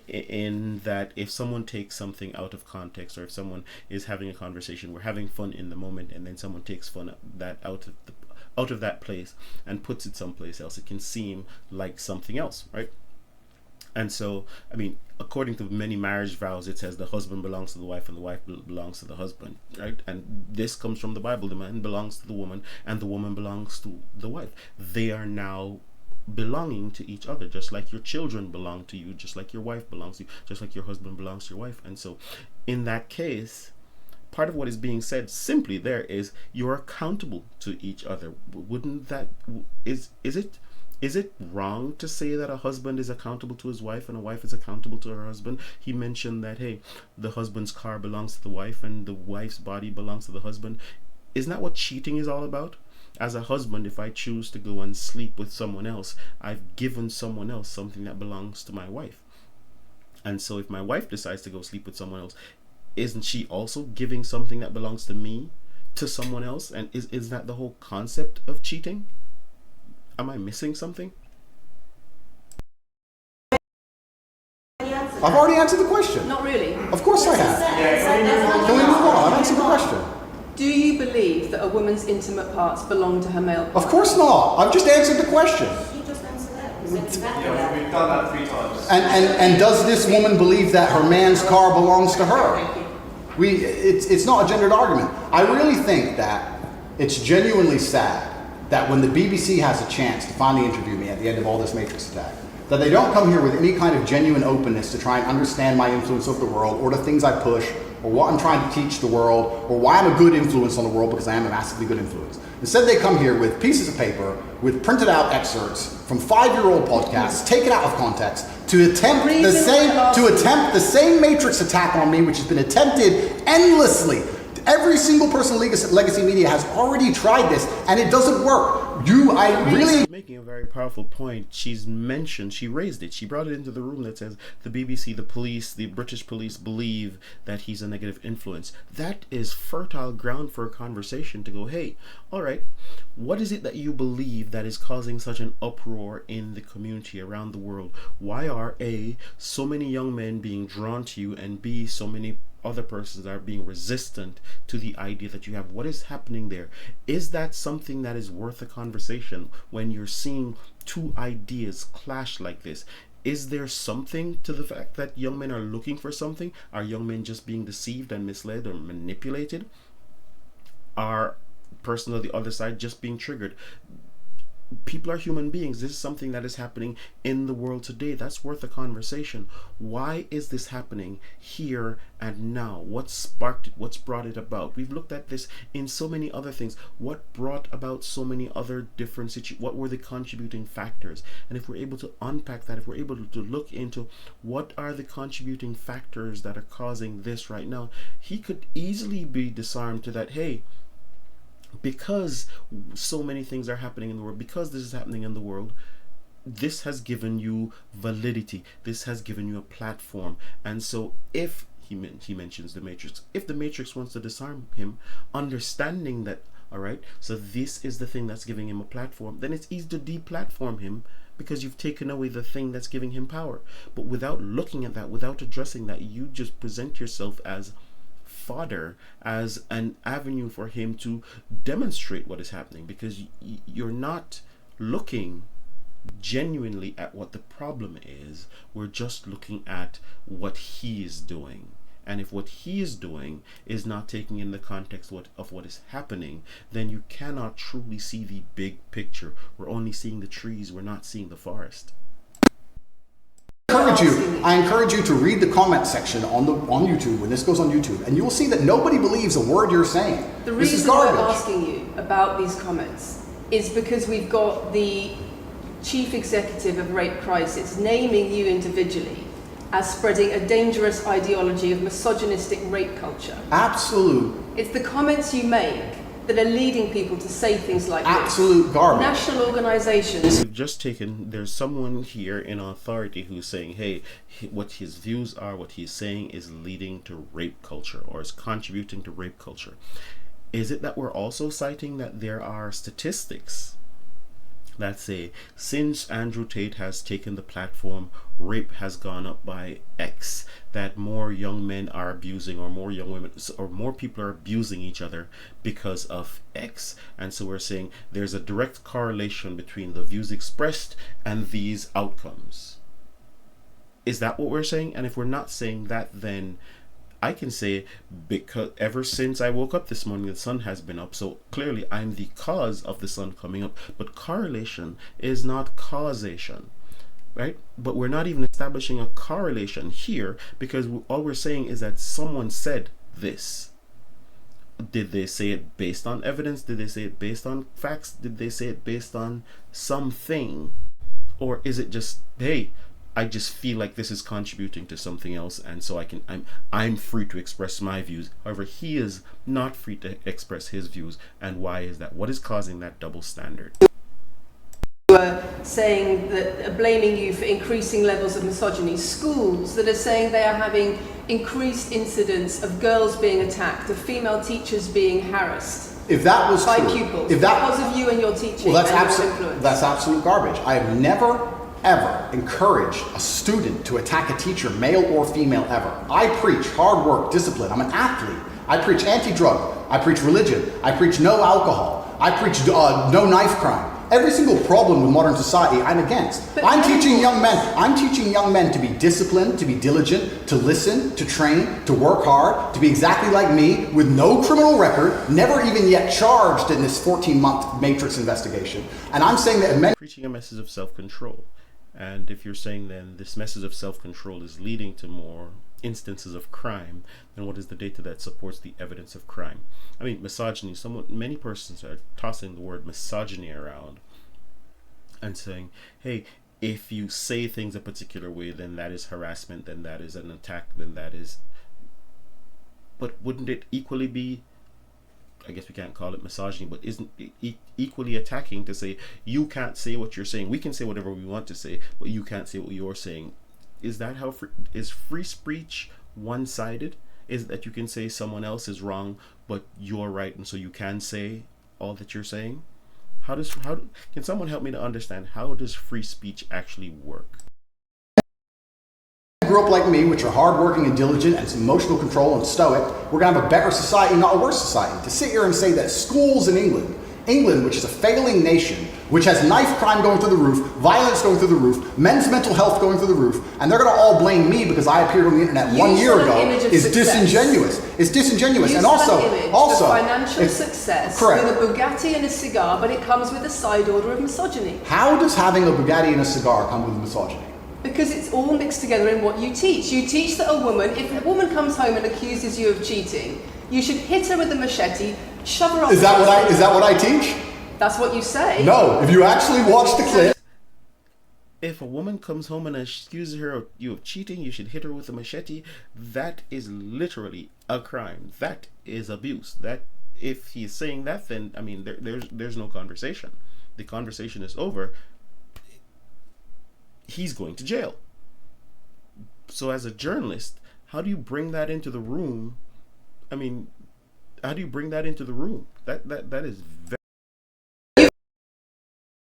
in that if someone takes something out of context, or if someone is having a conversation, we're having fun in the moment, and then someone takes fun that out of that place and puts it someplace else, it can seem like something else, right? And so, I mean, according to many marriage vows, it says the husband belongs to the wife and the wife belongs to the husband, right? And this comes from the Bible. The man belongs to the woman and the woman belongs to the wife. They are now belonging to each other, just like your children belong to you, just like your wife belongs to you, just like your husband belongs to your wife. And so, in that case, part of what is being said simply there is you're accountable to each other. Wouldn't that, is it wrong to say that a husband is accountable to his wife and a wife is accountable to her husband? He mentioned that, hey, the husband's car belongs to the wife and the wife's body belongs to the husband. Isn't that what cheating is all about? As a husband, if I choose to go and sleep with someone else, I've given someone else something that belongs to my wife. And so if my wife decides to go sleep with someone else, isn't she also giving something that belongs to me to someone else? And is that the whole concept of cheating? Am I missing something? I've already answered the question. Not really. Of course I have. Can we move on? I've answered the question. Do you believe that a woman's intimate parts belong to her male partner? Of course not. I've just answered the question. You just answered that. You said exactly that. We've done that 3 times. And does this woman believe that her man's car belongs to her? It's not a gendered argument. I really think that it's genuinely sad that when the BBC has a chance to finally interview me at the end of all this Matrix attack, that they don't come here with any kind of genuine openness to try and understand my influence over the world, or the things I push, or what I'm trying to teach the world, or why I'm a good influence on the world, because I am a massively good influence. Instead, they come here with pieces of paper, with printed out excerpts from 5-year-old podcasts, taken out of context, to attempt the same Matrix attack on me, which has been attempted endlessly. Every single person in Legacy Media has already tried this, and it doesn't work. Making a very powerful point. She raised it. She brought it into the room that says the BBC, the police, the British police believe that he's a negative influence. That is fertile ground for a conversation to go, hey, all right, what is it that you believe that is causing such an uproar in the community around the world? Why are A, so many young men being drawn to you, and B, so many other persons are being resistant to the idea that you have? What is happening there? Is that something that is worth a conversation when you're seeing two ideas clash like this? Is there something to the fact that young men are looking for something? Are young men just being deceived and misled or manipulated? Are persons on the other side just being triggered? People are human beings. This is something that is happening in the world today. That's worth a conversation. Why is this happening here and now? What sparked it? What's brought it about? We've looked at this in so many other things. What brought about so many other different situations? What were the contributing factors? And if we're able to unpack that, if we're able to look into what are the contributing factors that are causing this right now, he could easily be disarmed to that, hey, because so many things are happening in the world, because this is happening in the world, this has given you validity, this has given you a platform. And so if he mentions the Matrix, if the Matrix wants to disarm him, understanding that, all right, so this is the thing that's giving him a platform, then it's easy to deplatform him, because you've taken away the thing that's giving him power. But without looking at that, without addressing that, you just present yourself as fodder, as an avenue for him to demonstrate what is happening, because you're not looking genuinely at what the problem is. We're just looking at what he is doing. And if what he is doing is not taking in the context of what is happening, then you cannot truly see the big picture. We're only seeing the trees, we're not seeing the forest. I encourage you to read the comment section on YouTube when this goes on YouTube, and you will see that nobody believes a word you're saying. The reason I'm asking you about these comments is because we've got the chief executive of Rape Crisis, naming you individually as spreading a dangerous ideology of misogynistic rape culture. Absolute. It's the comments you make that are leading people to say things like absolute this. Garbage. National organizations. We've just taken, there's someone here in authority who's saying, hey, what his views are, what he's saying is leading to rape culture or is contributing to rape culture. Is it that we're also citing that there are statistics that say since Andrew Tate has taken the platform, rape has gone up by X, that more young men are abusing or more young women or more people are abusing each other because of X? And so we're saying there's a direct correlation between the views expressed and these outcomes. Is that what we're saying? And if we're not saying that, then I can say, because ever since I woke up this morning, the sun has been up. So clearly I'm the cause of the sun coming up. But correlation is not causation, right? But we're not even establishing a correlation here because all we're saying is that someone said this. Did they say it based on evidence? Did they say it based on facts? Did they say it based on something? Or is it just, hey, I just feel like this is contributing to something else, and so I'm free to express my views. However, he is not free to express his views. And why is that? What is causing that double standard? Were saying that, blaming you for increasing levels of misogyny. Schools that are saying they are having increased incidents of girls being attacked, of female teachers being harassed. If that was by true, pupils, if that, because of you and your teaching, well, that's and your influence. That's absolute garbage. I have never ever encourage a student to attack a teacher, male or female, ever. I preach hard work, discipline. I'm an athlete. I preach anti-drug. I preach religion. I preach no alcohol. I preach no knife crime. Every single problem with modern society, I'm against. But I'm teaching young men to be disciplined, to be diligent, to listen, to train, to work hard, to be exactly like me, with no criminal record, never even yet charged in this 14-month Matrix investigation. And I'm saying that men preaching a message of self-control. And if you're saying then this message of self-control is leading to more instances of crime, then what is the data that supports the evidence of crime? I mean, misogyny, many persons are tossing the word misogyny around and saying, hey, if you say things a particular way, then that is harassment, then that is an attack, then that is... But wouldn't it equally be, I guess we can't call it misogyny, but isn't it equally attacking to say you can't say what you're saying? We can say whatever we want to say, but you can't say what you're saying. Is that how is free speech one-sided? Is it that you can say someone else is wrong, but you're right, and so you can say all that you're saying? Can someone help me to understand how does free speech actually work? grew up like me, which are hardworking and diligent and some emotional control and stoic, we're going to have a better society, not a worse society. To sit here and say that schools in England, which is a failing nation, which has knife crime going through the roof, violence going through the roof, men's mental health going through the roof, and they're going to all blame me because I appeared on the internet 1 year ago, is disingenuous. It's disingenuous. And also, financial success correct. With a Bugatti and a cigar, but it comes with a side order of misogyny. How does having a Bugatti and a cigar come with misogyny? Because it's all mixed together in what you teach. You teach that a woman, if a woman comes home and accuses you of cheating, you should hit her with a machete, shove her up. Is that what I teach? That's what you say. No, if you actually watch the clip. If a woman comes home and accuses her of you of cheating, you should hit her with a machete. That is literally a crime. That is abuse. That if he's saying that, then I mean there's no conversation. The conversation is over. He's going to jail. So as a journalist, how do you bring that into the room? I mean, how do you bring that into the room? That is very...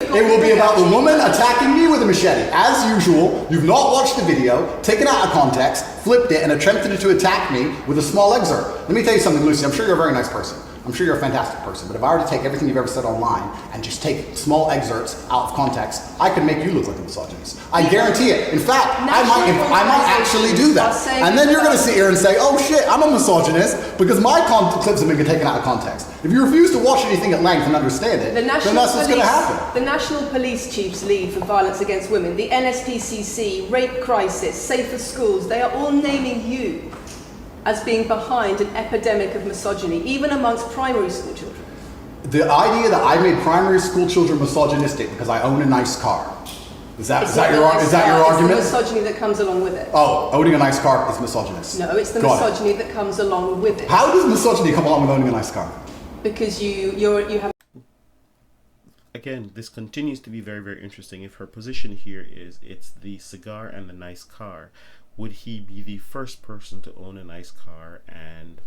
It will be about the woman attacking me with a machete. As usual, you've not watched the video, taken it out of context, flipped it, and attempted to attack me with a small excerpt. Let me tell you something, Lucy. I'm sure you're a very nice person. I'm sure you're a fantastic person. But if I were to take everything you've ever said online and just take small excerpts out of context, I could make you look like a misogynist. I guarantee it. In fact, I might actually do that. And then you're going to sit here and say, oh shit, I'm a misogynist because my clips have been taken out of context. If you refuse to watch anything at length and understand it, then that's what's going to happen. The National Police Chiefs League for Violence Against Women, the NSPCC, Rape Crisis, Safer Schools, they are all naming you as being behind an epidemic of misogyny, even amongst primary school children. The idea that I made primary school children misogynistic because I own a nice car. Is that It's your not the nice car, argument? It's the misogyny that comes along with it. Oh, owning a nice car is misogynist. No, it's the Got it. misogyny that comes along with it. How does misogyny come along with owning a nice car? Because you have. Again, this continues to be very, very interesting. If her position here is it's the cigar and the nice car, would he be the first person to own a nice car and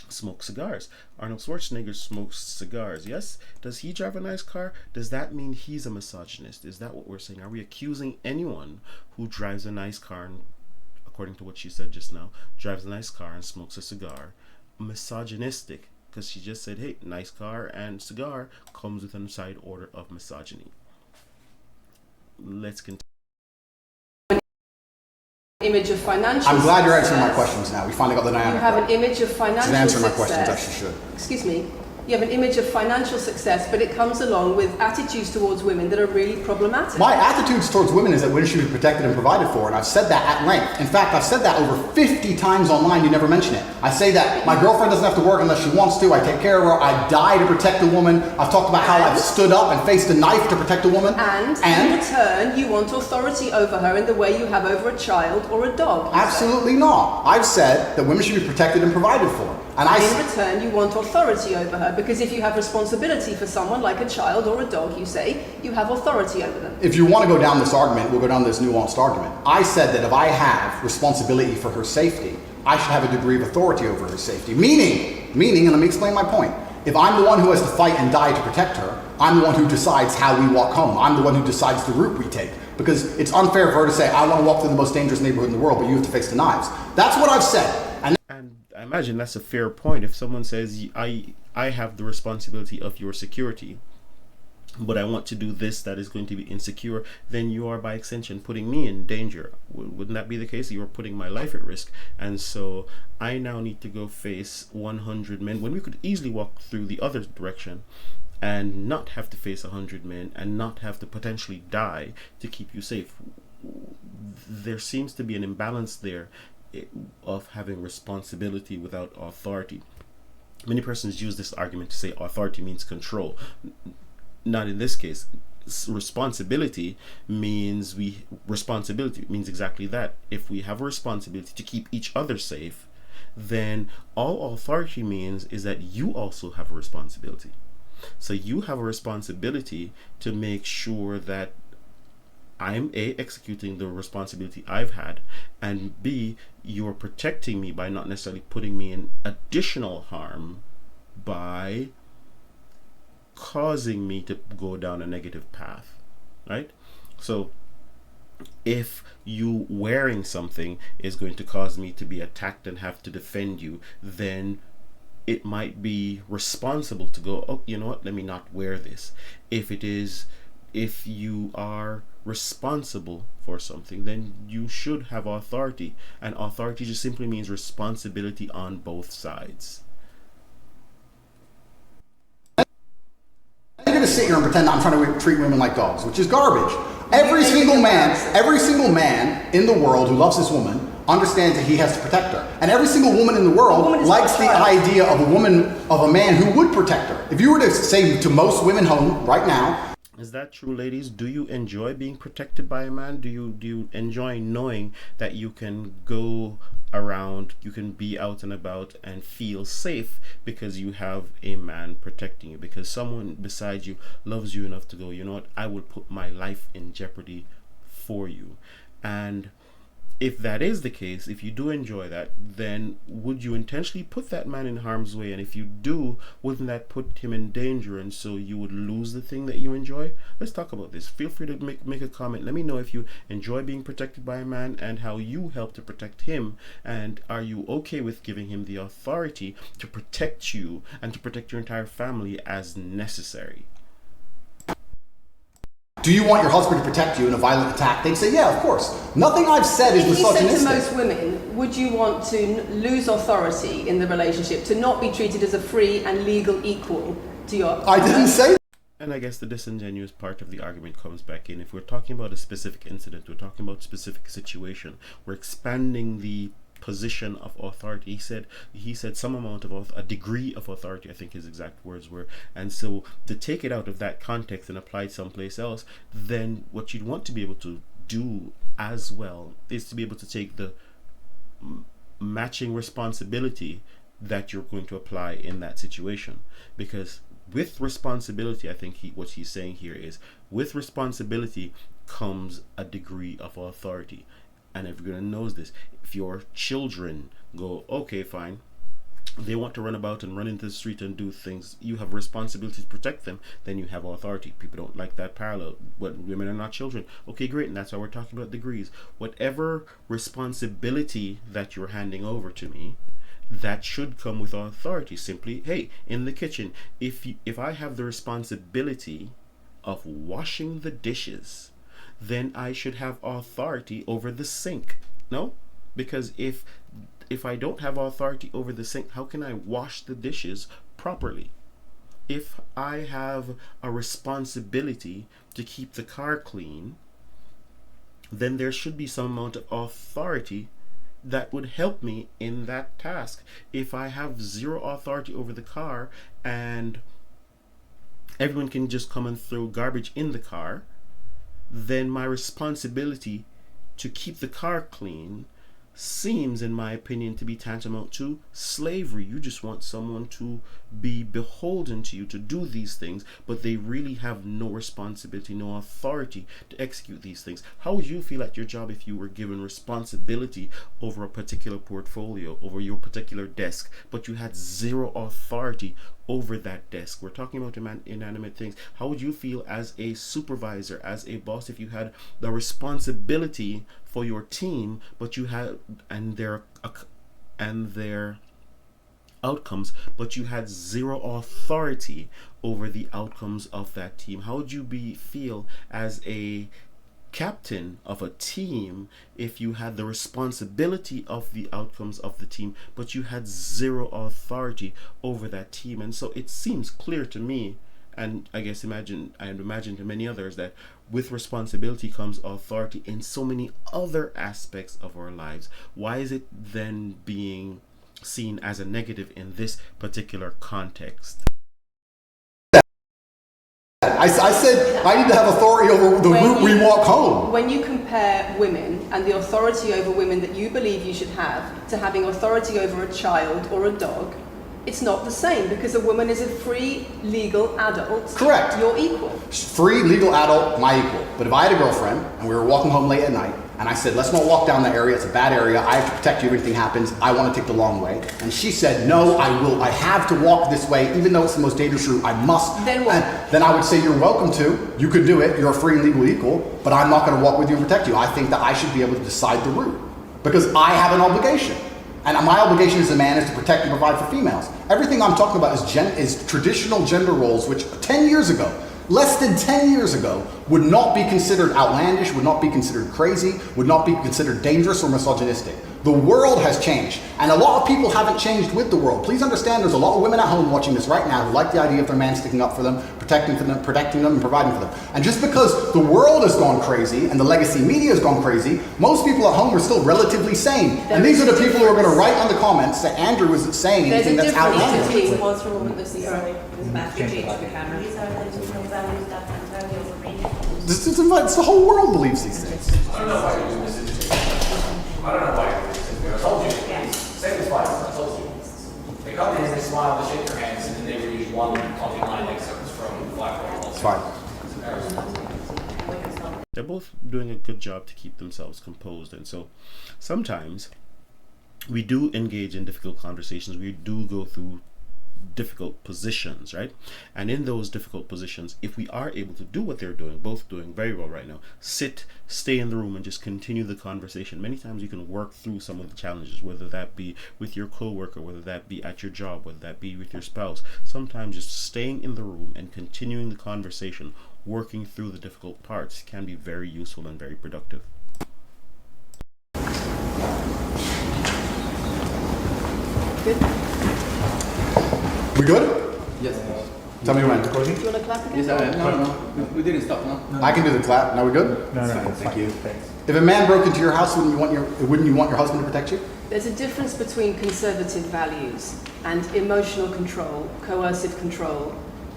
smoke cigars? Arnold Schwarzenegger smokes cigars, yes? Does he drive a nice car? Does that mean he's a misogynist? Is that what we're saying? Are we accusing anyone who drives a nice car and, according to what she said just now, drives a nice car and smokes a cigar, misogynistic? Because she just said, hey, nice car and cigar comes with a side order of misogyny. Let's continue. Image of financial I'm glad you're answering my success. questions now. We finally got the dynamic. You have right. an image of financial She's answering my success. questions, as she should. Excuse me. You have an image of financial success, but it comes along with attitudes towards women that are really problematic. My attitudes towards women is that women should be protected and provided for, and I've said that at length. In fact, I've said that over 50 times online, you never mention it. I say that my girlfriend doesn't have to work unless she wants to, I take care of her, I die to protect a woman. I've talked about how I've stood up and faced a knife to protect a woman. And in return, you want authority over her in the way you have over a child or a dog. you say. Absolutely not. I've said that women should be protected and provided for. And In return, you want authority over her, because if you have responsibility for someone like a child or a dog, you say, you have authority over them. if you want to go down this argument, we'll go down this nuanced argument. I said that if I have responsibility for her safety, I should have a degree of authority over her safety. Meaning, and let me explain my point. If I'm the one who has to fight and die to protect her, I'm the one who decides how we walk home. I'm the one who decides the route we take. Because it's unfair for her to say, I want to walk through the most dangerous neighborhood in the world, but you have to face the knives. That's what I've said. And I imagine that's a fair point. If someone says, I have the responsibility of your security, but I want to do this that is going to be insecure, then you are by extension putting me in danger. Wouldn't that be the case? You are putting my life at risk. And so I now need to go face 100 men when we could easily walk through the other direction and not have to face 100 men and not have to potentially die to keep you safe. There seems to be an imbalance there of having responsibility without authority. Many persons use this argument to say authority means control. Not in this case. Responsibility means exactly that. If we have a responsibility to keep each other safe, then all authority means is that you also have a responsibility. So you have a responsibility to make sure that I'm A, executing the responsibility I've had, and B, you're protecting me by not necessarily putting me in additional harm by causing me to go down a negative path, right? So if you wearing something is going to cause me to be attacked and have to defend you, then it might be responsible to go, oh, you know what, let me not wear this. If you are responsible for something, then you should have authority, and authority just simply means responsibility on both sides. I'm going to sit here and pretend that I'm trying to treat women like dogs, which is garbage. Every single man in the world who loves this woman understands that he has to protect her. And every single woman in the world likes the idea of a man who would protect her. If you were to say to most women home right now, is that true, ladies? Do you enjoy being protected by a man? Do you enjoy knowing that you can go around, you can be out and about and feel safe because you have a man protecting you, because someone beside you loves you enough to go, you know what, I will put my life in jeopardy for you? And if that is the case, if you do enjoy that, then would you intentionally put that man in harm's way? And if you do, wouldn't that put him in danger, and so you would lose the thing that you enjoy? Let's talk about this. Feel free to make a comment. Let me know if you enjoy being protected by a man and how you help to protect him, and are you okay with giving him the authority to protect you and to protect your entire family as necessary? do you want your husband to protect you in a violent attack? They'd say, yeah, of course. Nothing I've said is misogynistic. If you said to most women, would you want to lose authority in the relationship, to not be treated as a free and legal equal to your partner? I didn't say that. And I guess the disingenuous part of the argument comes back in. If we're talking about a specific incident, we're talking about a specific situation, we're expanding the position of authority. He said some amount of a degree of authority, I think his exact words were. And so to take it out of that context and apply it someplace else, then what you'd want to be able to do as well is to be able to take the matching responsibility that you're going to apply in that situation. Because with responsibility, I think what he's saying here is, with responsibility comes a degree of authority. And everyone knows this. If your children go, okay, fine, they want to run about and run into the street and do things, you have responsibility to protect them, then you have authority. People don't like that parallel. But women are not children. Okay, great, and that's why we're talking about degrees. Whatever responsibility that you're handing over to me, that should come with authority. Simply, hey, in the kitchen, if I have the responsibility of washing the dishes, then I should have authority over the sink. No? Because if I don't have authority over the sink, how can I wash the dishes properly? If I have a responsibility to keep the car clean, then there should be some amount of authority that would help me in that task. If I have zero authority over the car and everyone can just come and throw garbage in the car, then my responsibility to keep the car clean seems, in my opinion, to be tantamount to slavery. You just want someone to be beholden to you to do these things, but they really have no responsibility, no authority to execute these things. How would you feel at your job if you were given responsibility over a particular portfolio, over your particular desk, but you had zero authority over that desk? We're talking about inanimate things. How would you feel as a supervisor, as a boss, if you had the responsibility for your team, but you had and their outcomes, but you had zero authority over the outcomes of that team? How would you feel as a captain of a team if you had the responsibility of the outcomes of the team, but you had zero authority over that team? And so it seems clear to me, and I guess imagine to many others, that with responsibility comes authority in so many other aspects of our lives. Why is it then being seen as a negative in this particular context? I said I need to have authority over the route we walk home. When you compare women and the authority over women that you believe you should have to having authority over a child or a dog, it's not the same, because a woman is a free, legal adult. Correct. You're equal. Free, legal adult, my equal. But if I had a girlfriend and we were walking home late at night, and I said, let's not walk down that area, it's a bad area, I have to protect you if anything happens, I want to take the long way. And she said, no, I have to walk this way, even though it's the most dangerous route, I must. Then what? And then I would say, you're welcome to, you could do it, you're a free, legal equal, but I'm not going to walk with you and protect you. I think that I should be able to decide the route, because I have an obligation. And my obligation as a man is to protect and provide for females. Everything I'm talking about is traditional gender roles, which 10 years ago, less than 10 years ago, would not be considered outlandish, would not be considered crazy, would not be considered dangerous or misogynistic. The world has changed, and a lot of people haven't changed with the world. Please understand, there's a lot of women at home watching this right now who like the idea of their man sticking up for them, protecting them, and providing for them. And just because the world has gone crazy and the legacy media has gone crazy, most people at home are still relatively sane. And these are the people who are going to write on the comments that Andrew isn't saying anything that's outlandish. These It's the whole world believes these things. I don't know why you're doing this interview. I don't know why you're doing this interview. I told you. Same as twice. I told you. They come in, they smile, they shake their hands, and then they read one coffee line excerpts from Black Girl. It's fine. They're both doing a good job to keep themselves composed, and so sometimes we do engage in difficult conversations. We do go through difficult positions, right? And in those difficult positions, if we are able to do what they're doing, both doing very well right now, stay in the room and just continue the conversation, many times you can work through some of the challenges, whether that be with your coworker, whether that be at your job, whether that be with your spouse. Sometimes just staying in the room and continuing the conversation, working through the difficult parts, can be very useful and very productive. Good. We good? Yes. Tell me when. Do you want to clap again? Yes, no. We didn't stop, no? I can do the clap. Now we good? No, Thank you. If a man broke into your house, wouldn't you want your husband to protect you? There's a difference between conservative values and emotional control, coercive control.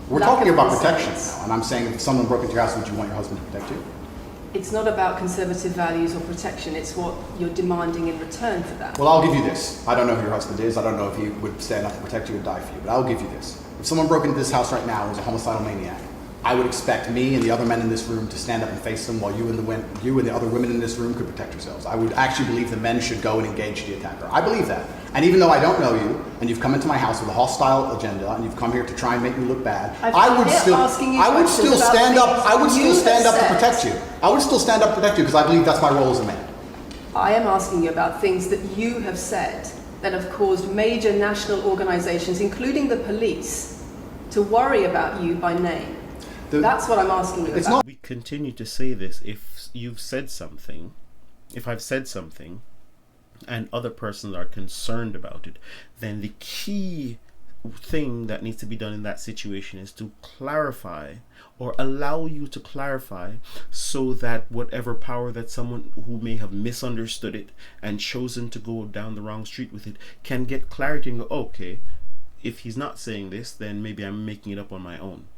We're lack talking of about consent. protection now, and I'm saying if someone broke into your house, would you want your husband to protect you? It's not about conservative values or protection, it's what you're demanding in return for that. Well, I'll give you this. I don't know who your husband is. I don't know if he would stand up to protect you or die for you, but I'll give you this. If someone broke into this house right now and was a homicidal maniac, I would expect me and the other men in this room to stand up and face them while you and the other women in this room could protect yourselves. I would actually believe the men should go and engage the attacker. I believe that. And even though I don't know you, and you've come into my house with a hostile agenda, and you've come here to try and make me look bad, I would still stand up to protect you. I would still stand up to protect you because I believe that's my role as a man. I am asking you about things that you have said that have caused major national organizations, including the police, to worry about you by name. That's what I'm asking you about. We continue to say this. If you've said something, if I've said something, and other persons are concerned about it, then the key thing that needs to be done in that situation is to clarify or allow you to clarify so that whatever power that someone who may have misunderstood it and chosen to go down the wrong street with it can get clarity and go, okay, if he's not saying this, then maybe I'm making it up on my own.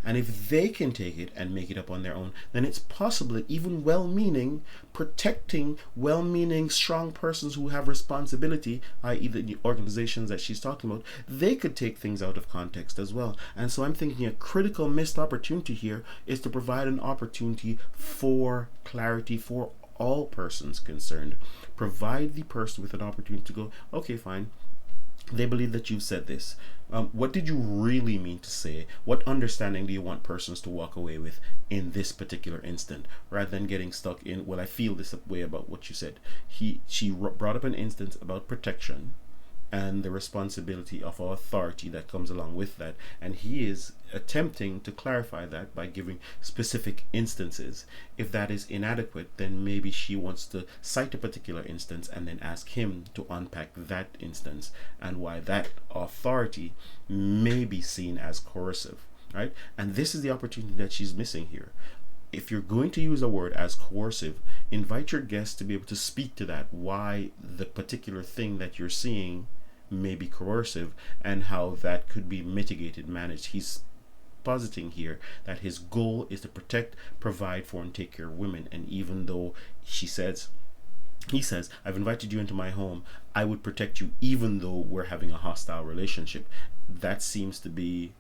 And if they can take it and make it up on their own, then it's possible that even well-meaning, protecting, well-meaning, strong persons who have responsibility, i.e. the organizations that she's talking about, they could take things out of context as well. And so I'm thinking a critical missed opportunity here is to provide an opportunity for clarity for all persons concerned. Provide the person with an opportunity to go, okay, fine. They believe that you've said this. What did you really mean to say? What understanding do you want persons to walk away with in this particular instant, rather than getting stuck in, well, I feel this way about what you said. She brought up an instance about protection and the responsibility of authority that comes along with that, and he is attempting to clarify that by giving specific instances. If that is inadequate, then maybe she wants to cite a particular instance and then ask him to unpack that instance and why that authority may be seen as coercive, right? And this is the opportunity that she's missing here. If you're going to use a word as coercive, invite your guests to be able to speak to that, why the particular thing that you're seeing may be coercive and how that could be mitigated, managed. He's positing here that his goal is to protect, provide for, and take care of women. And even though he says, I've invited you into my home, I would protect you even though we're having a hostile relationship. That seems to be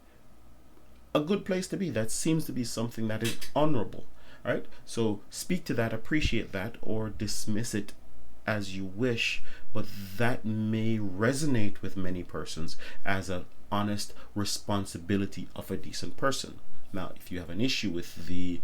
a good place to be. That seems to be something that is honorable, right? So speak to that, appreciate that, or dismiss it as you wish, but that may resonate with many persons as an honest responsibility of a decent person. Now, if you have an issue with the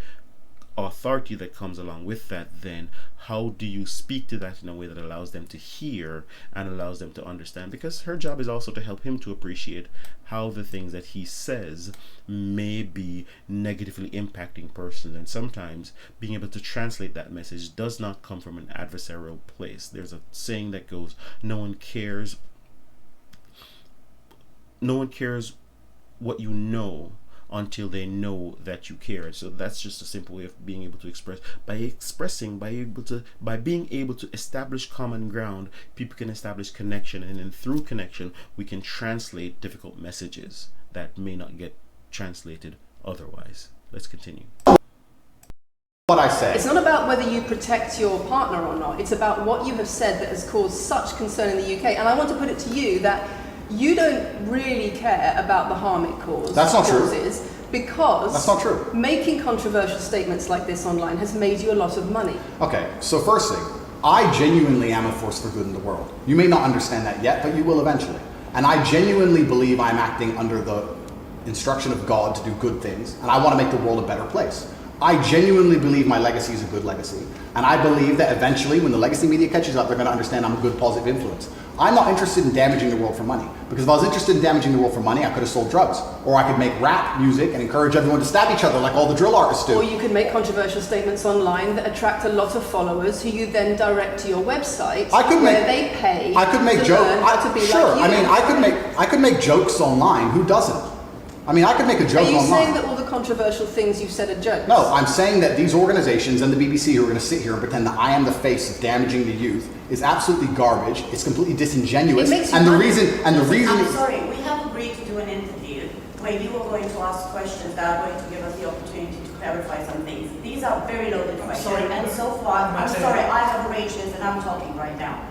authority that comes along with that, then how do you speak to that in a way that allows them to hear and allows them to understand? Because her job is also to help him to appreciate how the things that he says may be negatively impacting persons, and sometimes being able to translate that message does not come from an adversarial place. There's a saying that goes, no one cares what you know until they know that you care. So that's just a simple way of being able to express. By being able to establish common ground, people can establish connection, and then through connection we can translate difficult messages that may not get translated otherwise. Let's continue. What I say. It's not about whether you protect your partner or not. It's about what you have said that has caused such concern in the UK. And I want to put it to you that you don't really care about the harm it causes. That's not true. Because that's not true. Making controversial statements like this online has made you a lot of money. Okay, so first thing, I genuinely am a force for good in the world. You may not understand that yet, but you will eventually. And I genuinely believe I'm acting under the instruction of God to do good things, and I want to make the world a better place. I genuinely believe my legacy is a good legacy, and I believe that eventually when the legacy media catches up, they're going to understand I'm a good positive influence. I'm not interested in damaging the world for money, because if I was interested in damaging the world for money, I could have sold drugs, or I could make rap music and encourage everyone to stab each other like all the drill artists do. Or you could make controversial statements online that attract a lot of followers who you then direct to your website where they pay I could make to learn how to be sure, like you. I mean, I could make jokes online. Who doesn't? I mean, I could make a joke Are you online. saying that all the controversial things you've said are jokes? No, I'm saying that these organizations and the BBC who are going to sit here and pretend that I am the face of damaging the youth is absolutely garbage. It's completely disingenuous. It makes you And the money. reason I'm sorry, we have agreed to do an interview where you are going to ask questions that are going to give us the opportunity to clarify some things. These are very loaded questions, sorry. and so far, I'm sorry, I have arranged this and I'm talking right now.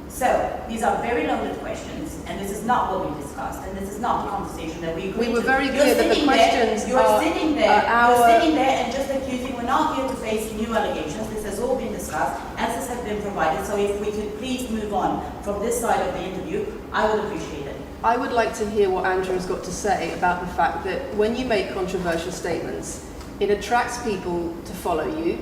So, these are very loaded questions, and this is not what we discussed, and this is not the conversation that we agreed to. We were very You're clear that the sitting there- questions You're are sitting there, our- you're sitting there and just accusing, we're not here to face new allegations, this has all been discussed, answers have been provided, so if we could please move on from this side of the interview, I would appreciate it. I would like to hear what Andrew's got to say about the fact that when you make controversial statements, it attracts people to follow you,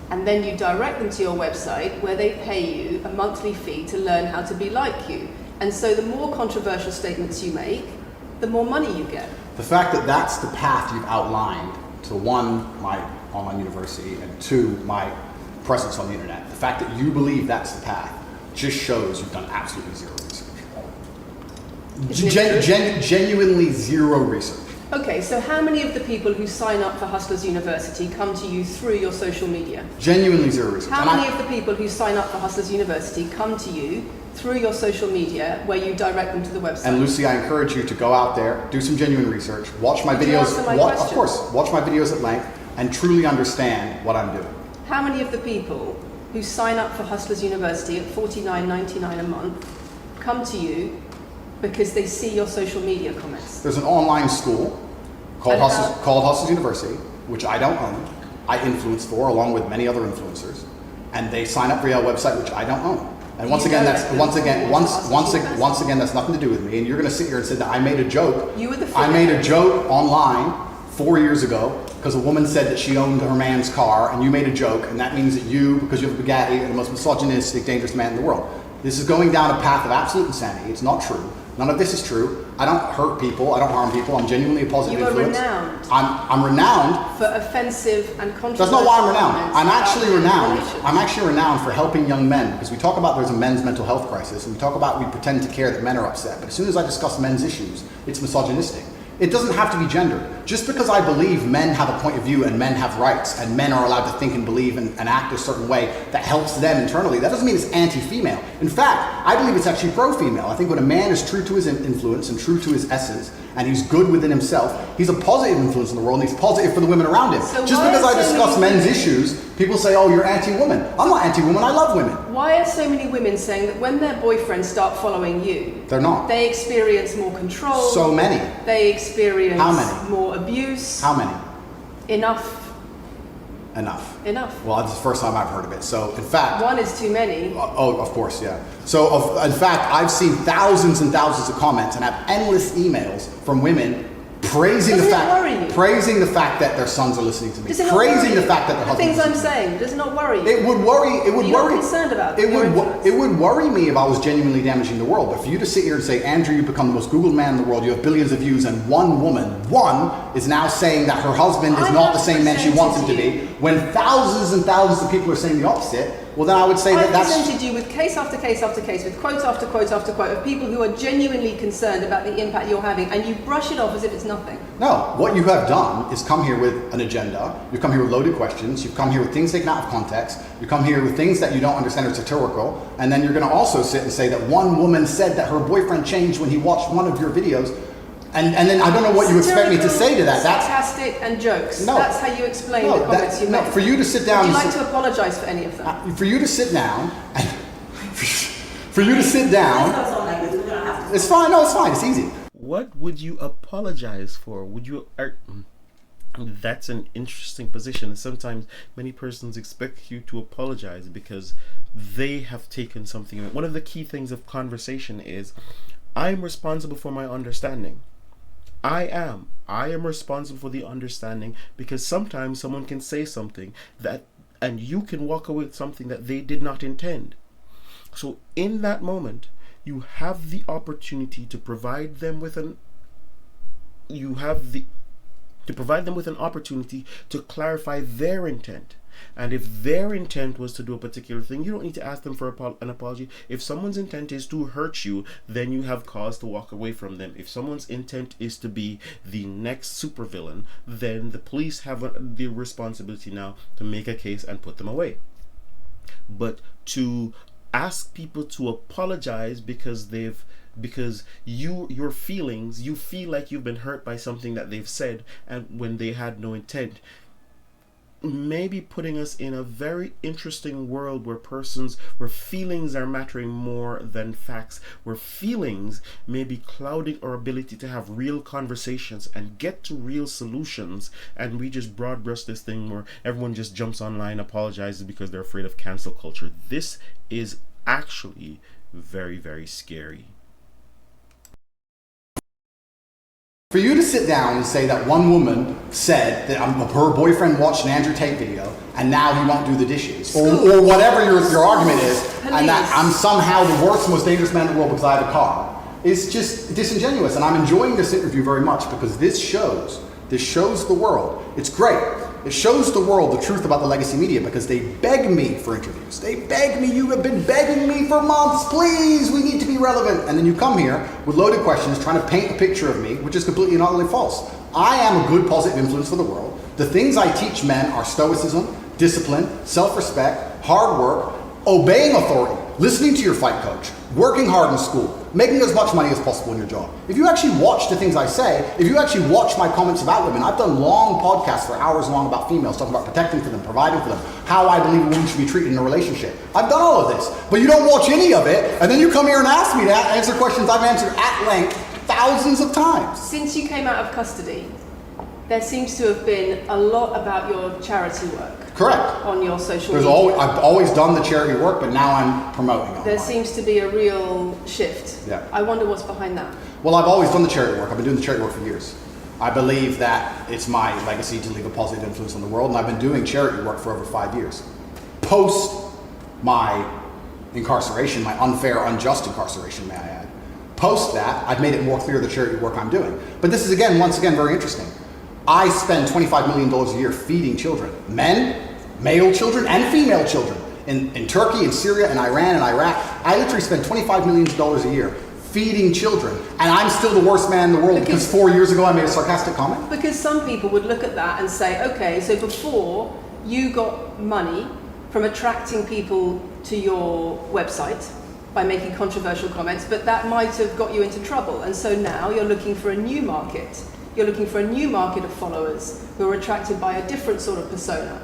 and then you direct them to your website where they pay you a monthly fee to learn how to be like you. And so the more controversial statements you make, the more money you get. The fact that that's the path you've outlined to one, my online university, and two, my presence on the internet, the fact that you believe that's the path just shows you've done absolutely zero research. Genuinely zero research. Okay, so how many of the people who sign up for Hustlers University come to you through your social media? Genuinely zero research. How And many of the people who sign up for Hustlers University come to you through your social media where you direct them to the website? And Lucy, I encourage you to go out there, do some genuine research, watch my Could you videos, answer my of question? course, watch my videos at length, and truly understand what I'm doing. How many of the people who sign up for Hustlers University at $49.99 a month come to you because they see your social media comments? There's an online school called And Hustlers University, which I don't own. I influence for, along with many other influencers, and they sign up for your website, which I don't own. And once You again, know that's that. once again, You want to once ask the once again, that's nothing to do with me. And you're going to sit here and say that I made a joke. You were the I made a figurehead. joke online 4 years ago because a woman said that she owned her man's car, and you made a joke, and that means that you, because you have a Bugatti, are the most misogynistic, dangerous man in the world. This is going down a path of absolute insanity. It's not true. None of this is true. I don't hurt people. I don't harm people. I'm genuinely a positive You are influence. renowned I'm renowned. for offensive and controversial That's not why I'm renowned. comments I'm about actually gay renowned. relations. I'm actually renowned for helping young men, because we talk about there's a men's mental health crisis, and we talk about we pretend to care that men are upset. But as soon as I discuss men's issues, it's misogynistic. It doesn't have to be gendered. Just because I believe men have a point of view and men have rights and men are allowed to think and believe and act a certain way that helps them internally, that doesn't mean it's anti-female. In fact, I believe it's actually pro-female. I think when a man is true to his influence and true to his essence and he's good within himself, he's a positive influence in the world and he's positive for the women around him. So Just why because are I so discuss many men's women- issues, people say, oh, you're anti-woman. I'm not anti-woman, I love women. Why are so many women saying that when their boyfriends start following you, They're not. they experience more control? So many. They experience How many? more abuse. How many? Enough. Enough. Well, that's the first time I've heard of it. So, in fact, One is too many. oh, of course, yeah. So, in fact, I've seen thousands and thousands of comments and have endless emails from women praising Doesn't the it worry you? fact, praising the fact that their sons are listening to me, Does it not worry praising the you? fact that their the husbands. things I'm listen to me. saying, does it not worry you? It would worry. It would You're not worry. concerned about it your would. influence? It would worry me if I was genuinely damaging the world. But for you to sit here and say, Andrew, you've become the most Googled man in the world. You have billions of views, and one woman, is now saying that her husband is I not the have same man she wants him to presented be. you. When thousands and thousands of people are saying the opposite, well, then I would say I've that that's. presented you with case after case after case, with quote after quote after quote of people who are genuinely concerned about the impact you're having, and you brush it off as if it's nothing. No, what you have done is come here with an agenda. You've come here with loaded questions. You've come here with things taken out of context. You come here with things that you don't understand are satirical. And then you're going to also sit and say that one woman said that her boyfriend changed when he watched one of your videos. And then I don't know what you expect me to say to that. That's sarcastic and jokes. No. That's how you explain No, the comments you no, make. for you to sit down Would you and like sit- to apologise for any of them? for you to sit down. And for you to sit down. This goes on like this, we're gonna have to. It's fine. No, it's fine. It's easy. What would you apologize for? Would you? That's an interesting position. And sometimes many persons expect you to apologize because they have taken something. One of the key things of conversation is, I'm responsible for my understanding. I am responsible for the understanding, because sometimes someone can say something that, and you can walk away with something that they did not intend. So in that moment, you have the opportunity to provide them with an opportunity to clarify their intent. And if their intent was to do a particular thing, you don't need to ask them for an apology. If someone's intent is to hurt you, then you have cause to walk away from them. If someone's intent is to be the next supervillain, then the police have the responsibility now to make a case and put them away. But to ask people to apologize because your feelings, you feel like you've been hurt by something that they've said and when they had no intent, maybe putting us in a very interesting world where feelings are mattering more than facts, where feelings may be clouding our ability to have real conversations and get to real solutions, and we just broad brush this thing where everyone just jumps online, apologizes because they're afraid of cancel culture. This is actually very, very scary. For you to sit down and say that one woman said that her boyfriend watched an Andrew Tate video and now he won't do the dishes, or whatever your argument is, and that I'm somehow the worst, most dangerous man in the world because I have a car, is just disingenuous. And I'm enjoying this interview very much because this shows the world. It's great. It shows the world the truth about the legacy media because they beg me for interviews. They beg me, you have been begging me for months, please, we need to be relevant. And then you come here with loaded questions trying to paint a picture of me, which is completely and utterly false. I am a good positive influence for the world. The things I teach men are stoicism, discipline, self-respect, hard work, obeying authority, listening to your fight coach, working hard in school, making as much money as possible in your job. If you actually watch the things I say, if you actually watch my comments about women, I've done long podcasts for hours long about females, talking about protecting for them, providing for them, how I believe a woman should be treated in a relationship. I've done all of this, but you don't watch any of it, and then you come here and ask me to answer questions I've answered at length thousands of times. Since you came out of custody, there seems to have been a lot about your charity work. Correct. On your social media. I've always done the charity work, but now I'm promoting it. There seems to be a real shift. Yeah. I wonder what's behind that. Well, I've always done the charity work. I've been doing the charity work for years. I believe that it's my legacy to leave a positive influence on the world, and I've been doing charity work for over 5 years. Post my incarceration, my unfair, unjust incarceration, may I add. Post that, I've made it more clear the charity work I'm doing. But this is, once again, very interesting. I spend $25 million a year feeding children, men, male children, and female children in Turkey, in Syria, in Iran, and Iraq. I literally spend $25 million a year feeding children, and I'm still the worst man in the world because 4 years ago I made a sarcastic comment? Because some people would look at that and say, okay, so before you got money from attracting people to your website by making controversial comments, but that might have got you into trouble, and so now you're looking for a new market. You're looking for a new market of followers who are attracted by a different sort of persona.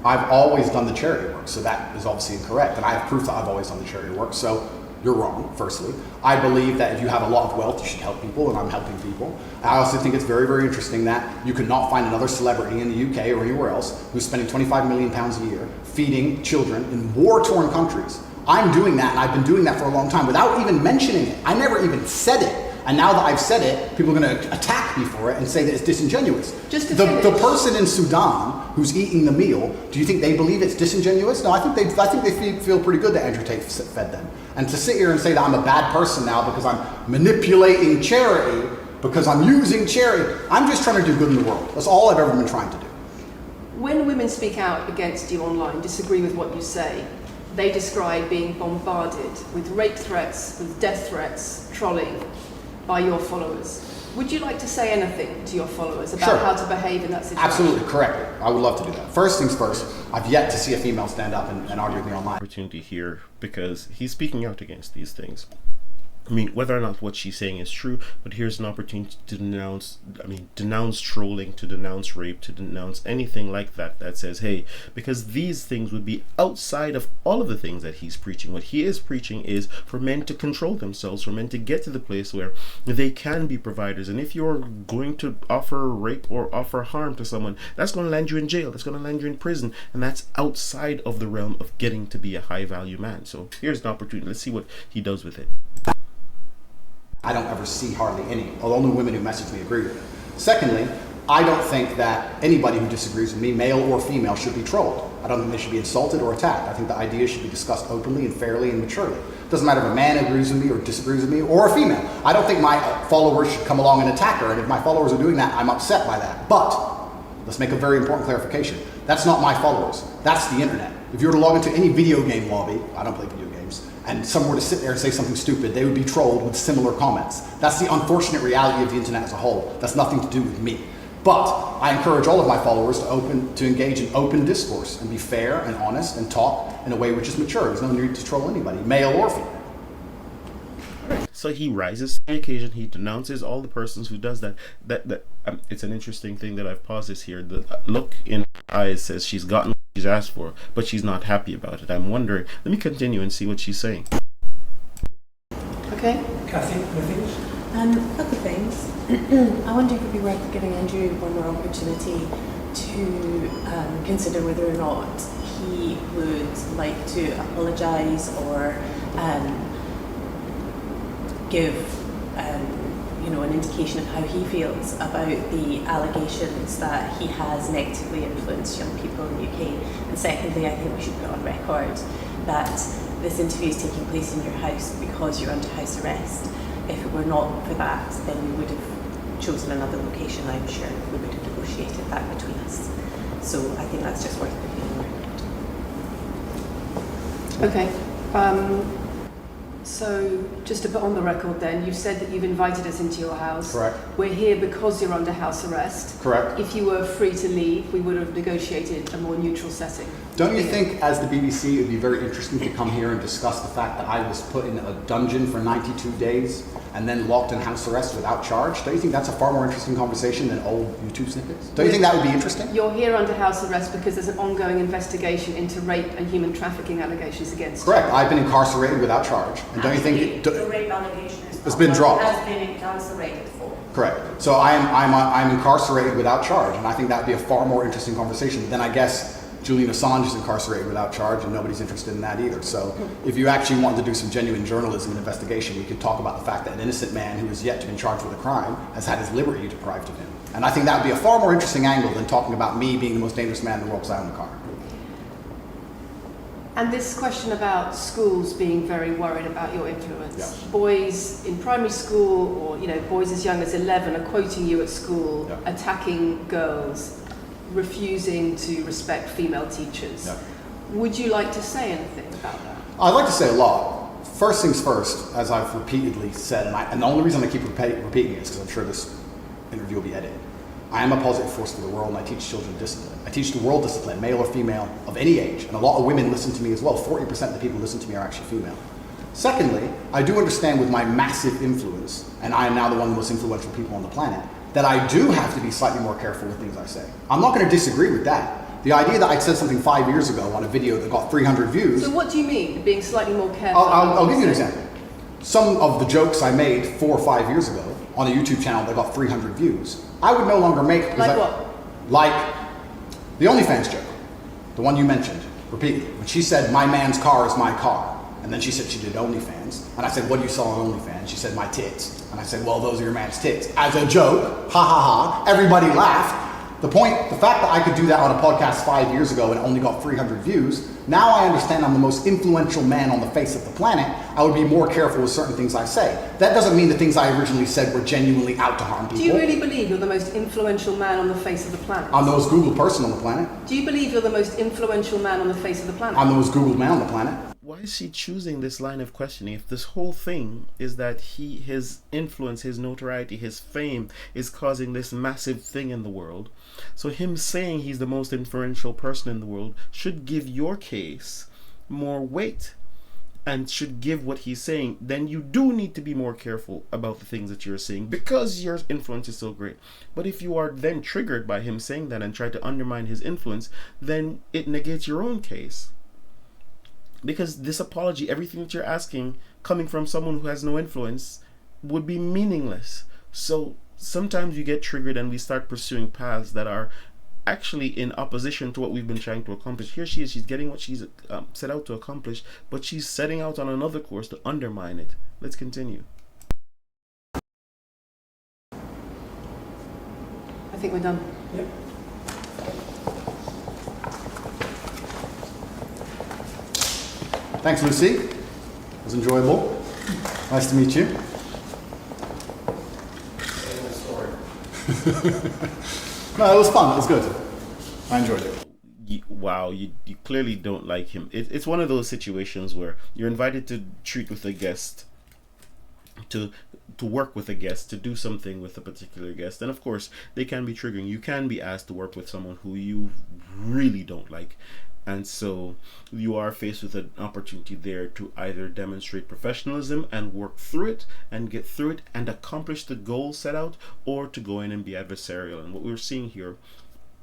I've always done the charity work, so that is obviously incorrect, and I have proof that I've always done the charity work, so you're wrong, firstly. I believe that if you have a lot of wealth, you should help people, and I'm helping people. I also think it's very, very interesting that you could not find another celebrity in the UK or anywhere else who's spending £25 million a year feeding children in war-torn countries. I'm doing that, and I've been doing that for a long time without even mentioning it. I never even said it. And now that I've said it, people are going to attack me for it and say that it's disingenuous. The person in Sudan who's eating the meal, do you think they believe it's disingenuous? No, I think they feel pretty good that Andrew Tate fed them. And to sit here and say that I'm a bad person now because I'm manipulating charity, because I'm using charity, I'm just trying to do good in the world. That's all I've ever been trying to do. When women speak out against you online, disagree with what you say, they describe being bombarded with rape threats, with death threats, trolling by your followers. Would you like to say anything to your followers about how to behave in that situation? Absolutely, correct. I would love to do that. First things first, I've yet to see a female stand up and argue with me online. Opportunity here because he's speaking out against these things. I mean, whether or not what she's saying is true, but here's an opportunity to denounce trolling, to denounce rape, to denounce anything like that that says, hey, because these things would be outside of all of the things that he's preaching. What he is preaching is for men to control themselves, for men to get to the place where they can be providers. And if you're going to offer rape or offer harm to someone, that's going to land you in jail, that's going to land you in prison, and that's outside of the realm of getting to be a high-value man. So here's an opportunity. Let's see what he does with it. I don't ever see hardly any. Only women who message me agree with it. Secondly, I don't think that anybody who disagrees with me, male or female, should be trolled. I don't think they should be insulted or attacked. I think the ideas should be discussed openly and fairly and maturely. It doesn't matter if a man agrees with me or disagrees with me, or a female. I don't think my followers should come along and attack her, and if my followers are doing that, I'm upset by that. But Let's make a very important clarification. That's not my followers. That's the internet. If you were to log into any video game lobby, I don't play video games, and someone were to sit there and say something stupid, they would be trolled with similar comments. That's the unfortunate reality of the internet as a whole. That's nothing to do with me. But I encourage all of my followers to engage in open discourse and be fair and honest and talk in a way which is mature. There's no need to troll anybody, male or female. So he rises to the occasion. He denounces all the persons who does that. It's an interesting thing that I've paused this here. The look in her eyes says she's gotten what she's asked for, but she's not happy about it. I'm wondering. Let me continue and see what she's saying. Okay. Kathy, anything? A couple of things. I wonder if it would be worth giving Andrew one more opportunity to consider whether or not he would like to apologise or give an indication of how he feels about the allegations that he has negatively influenced young people in the UK. And secondly, I think we should put on record that this interview is taking place in your house because you're under house arrest. If it were not for that, then we would have chosen another location, I'm sure. We would have negotiated that between us. So I think that's just worth putting on record. Okay. So just to put on the record then, you've said that you've invited us into your house. Correct. We're here because you're under house arrest. Correct. If you were free to leave, we would have negotiated a more neutral setting. Don't you think, as the BBC, it would be very interesting to come here and discuss the fact that I was put in a dungeon for 92 days and then locked in house arrest without charge? Don't you think that's a far more interesting conversation than old YouTube snippets? Don't you think that would be interesting? You're here under house arrest because there's an ongoing investigation into rape and human trafficking allegations against you. Correct. I've been incarcerated without charge. And don't you think the rape allegation it's been dropped? Has been incarcerated for. Correct. So I'm incarcerated without charge, and I think that would be a far more interesting conversation than, I guess, Julian Assange is incarcerated without charge, and nobody's interested in that either. So if you actually wanted to do some genuine journalism and investigation, we could talk about the fact that an innocent man who is yet to be charged with a crime has had his liberty deprived of him. And I think that would be a far more interesting angle than talking about me being the most dangerous man in the world because I own a car. And this question about schools being very worried about your influence. Yeah. Boys in primary school or boys as young as 11 are quoting you at school, Yeah. attacking girls, refusing to respect female teachers. Yeah. Would you like to say anything about that? I'd like to say a lot. First things first, as I've repeatedly said, and the only reason I keep repeating it is because I'm sure this interview will be edited. I am a positive force for the world, and I teach children discipline. I teach the world discipline, male or female, of any age. And a lot of women listen to me as well. 40% of the people who listen to me are actually female. Secondly, I do understand with my massive influence, and I am now the one of the most influential people on the planet, that I do have to be slightly more careful with things I say. I'm not going to disagree with that. The idea that I said something 5 years ago on a video that got 300 views... So what do you mean, being slightly more careful? I'll give you an example. Some of the jokes I made 4 or 5 years ago on a YouTube channel that got 300 views, I would no longer make... Like what? Like the OnlyFans joke, the one you mentioned repeatedly. When she said, my man's car is my car. And then she said she did OnlyFans. And I said, what do you sell on OnlyFans? She said, my tits. And I said, well, those are your man's tits. As a joke, ha ha ha, everybody laughed. The fact that I could do that on a podcast 5 years ago and only got 300 views, now I understand I'm the most influential man on the face of the planet. I would be more careful with certain things I say. That doesn't mean the things I originally said were genuinely out to harm people. Do you really believe you're the most influential man on the face of the planet? I'm the most Googled person on the planet. Do you believe you're the most influential man on the face of the planet? I'm the most Googled man on the planet. Why is she choosing this line of questioning if this whole thing is that his influence, his notoriety, his fame is causing this massive thing in the world? So him saying he's the most influential person in the world should give your case more weight and should give what he's saying. Then you do need to be more careful about the things that you're saying because your influence is so great. But if you are then triggered by him saying that and try to undermine his influence, then it negates your own case. Because this apology, everything that you're asking, coming from someone who has no influence, would be meaningless. So sometimes you get triggered and we start pursuing paths that are actually in opposition to what we've been trying to accomplish. Here she is, she's getting what she's set out to accomplish, but she's setting out on another course to undermine it. Let's continue. I think we're done. Yep. Thanks, Lucy. It was enjoyable. Nice to meet you. End of story. No, it was fun. It was good. I enjoyed it. You clearly don't like him. It's one of those situations where you're invited to treat with a guest, to work with a guest, to do something with a particular guest, and of course they can be triggering. You can be asked to work with someone who you really don't like, and so you are faced with an opportunity there to either demonstrate professionalism and work through it and get through it and accomplish the goal set out, or to go in and be adversarial. And what we're seeing here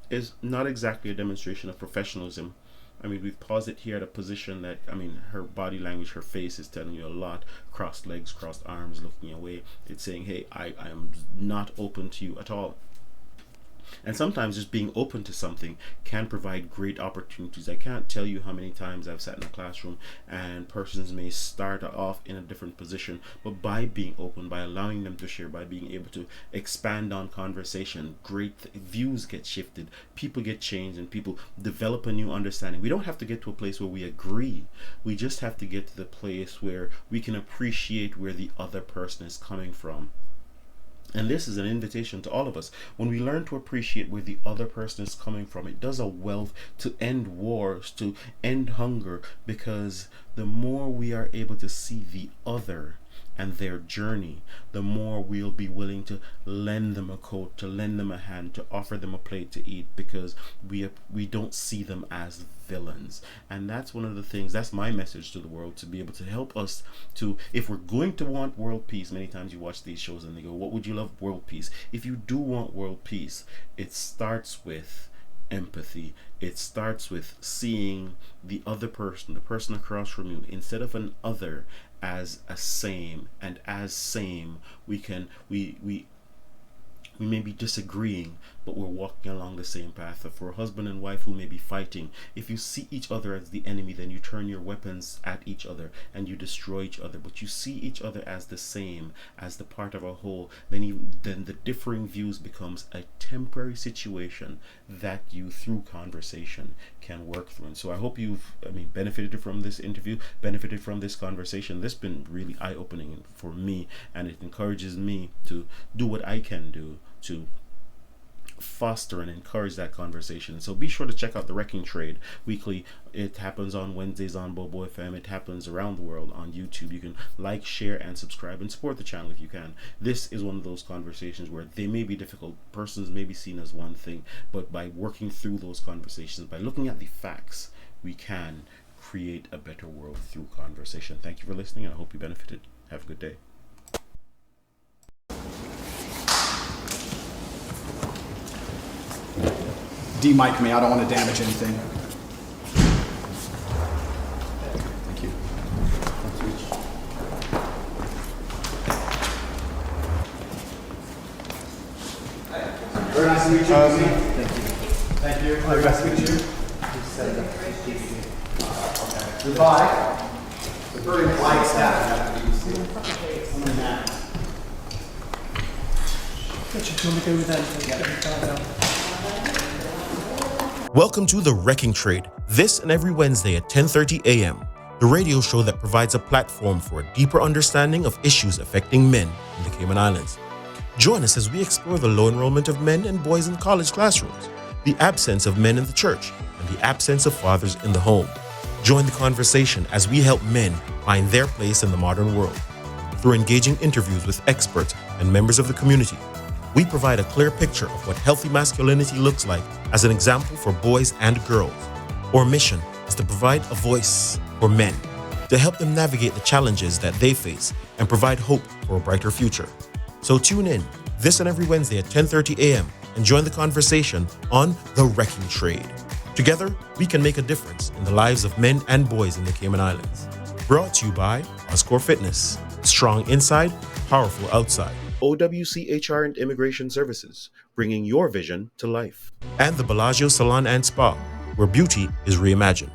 is not exactly a demonstration of professionalism. I mean, we've paused it here at a position that, I mean, her body language, her face is telling you a lot. Crossed legs, crossed arms, looking away. It's saying, hey, I am not open to you at all. And sometimes just being open to something can provide great opportunities. I can't tell you how many times I've sat in a classroom and persons may start off in a different position, but by being open, by allowing them to share, by being able to expand on conversation, great views get shifted, people get changed, and people develop a new understanding. We don't have to get to a place where we agree. We just have to get to the place where we can appreciate where the other person is coming from. And this is an invitation to all of us. When we learn to appreciate where the other person is coming from, it does a wealth to end wars, to end hunger, because the more we are able to see the other and their journey, the more we'll be willing to lend them a coat, to lend them a hand, to offer them a plate to eat, because we don't see them as villains. And that's one of the things, that's my message to the world, to be able to help us to, if we're going to want world peace, many times you watch these shows and they go, what would you love world peace? If you do want world peace, it starts with empathy. It starts with seeing the other person, the person across from you, instead of an other, as a same. And as same, we may be disagreeing, but we're walking along the same path. If for a husband and wife who may be fighting, if you see each other as the enemy, then you turn your weapons at each other and you destroy each other. But you see each other as the same, as the part of a whole, then the differing views becomes a temporary situation that you, through conversation, can work through. And so I hope you've benefited from this interview, benefited from this conversation. This has been really eye-opening for me, and it encourages me to do what I can do to foster and encourage that conversation. So be sure to check out The Wrecking Trade weekly. It happens on Wednesdays on Bobo FM. It happens around the world on YouTube. You can like, share, and subscribe and support the channel if you can. This is one of those conversations where they may be difficult, persons may be seen as one thing, but by working through those conversations, by looking at the facts, we can create a better world through conversation. Thank you for listening, and I hope you benefited. Have a good day. De-mic me, I don't want to damage anything. Thank you. Very nice to meet you. Thank you. Very nice to meet you. Goodbye. It's a very polite staff. Richard, do you want to go with them? Welcome to The Wrecking Trade, this and every Wednesday at 10:30 a.m., the radio show that provides a platform for a deeper understanding of issues affecting men in the Cayman Islands. Join us as we explore the low enrollment of men and boys in college classrooms, the absence of men in the church, and the absence of fathers in the home. Join the conversation as we help men find their place in the modern world. Through engaging interviews with experts and members of the community, we provide a clear picture of what healthy masculinity looks like as an example for boys and girls. Our mission is to provide a voice for men, to help them navigate the challenges that they face and provide hope for a brighter future. So tune in this and every Wednesday at 10:30 a.m. and join the conversation on The Wrecking Trade. Together, we can make a difference in the lives of men and boys in the Cayman Islands. Brought to you by Oscore Fitness. Strong inside, powerful outside. OWC HR and Immigration Services, bringing your vision to life. And the Bellagio Salon and Spa, where beauty is reimagined.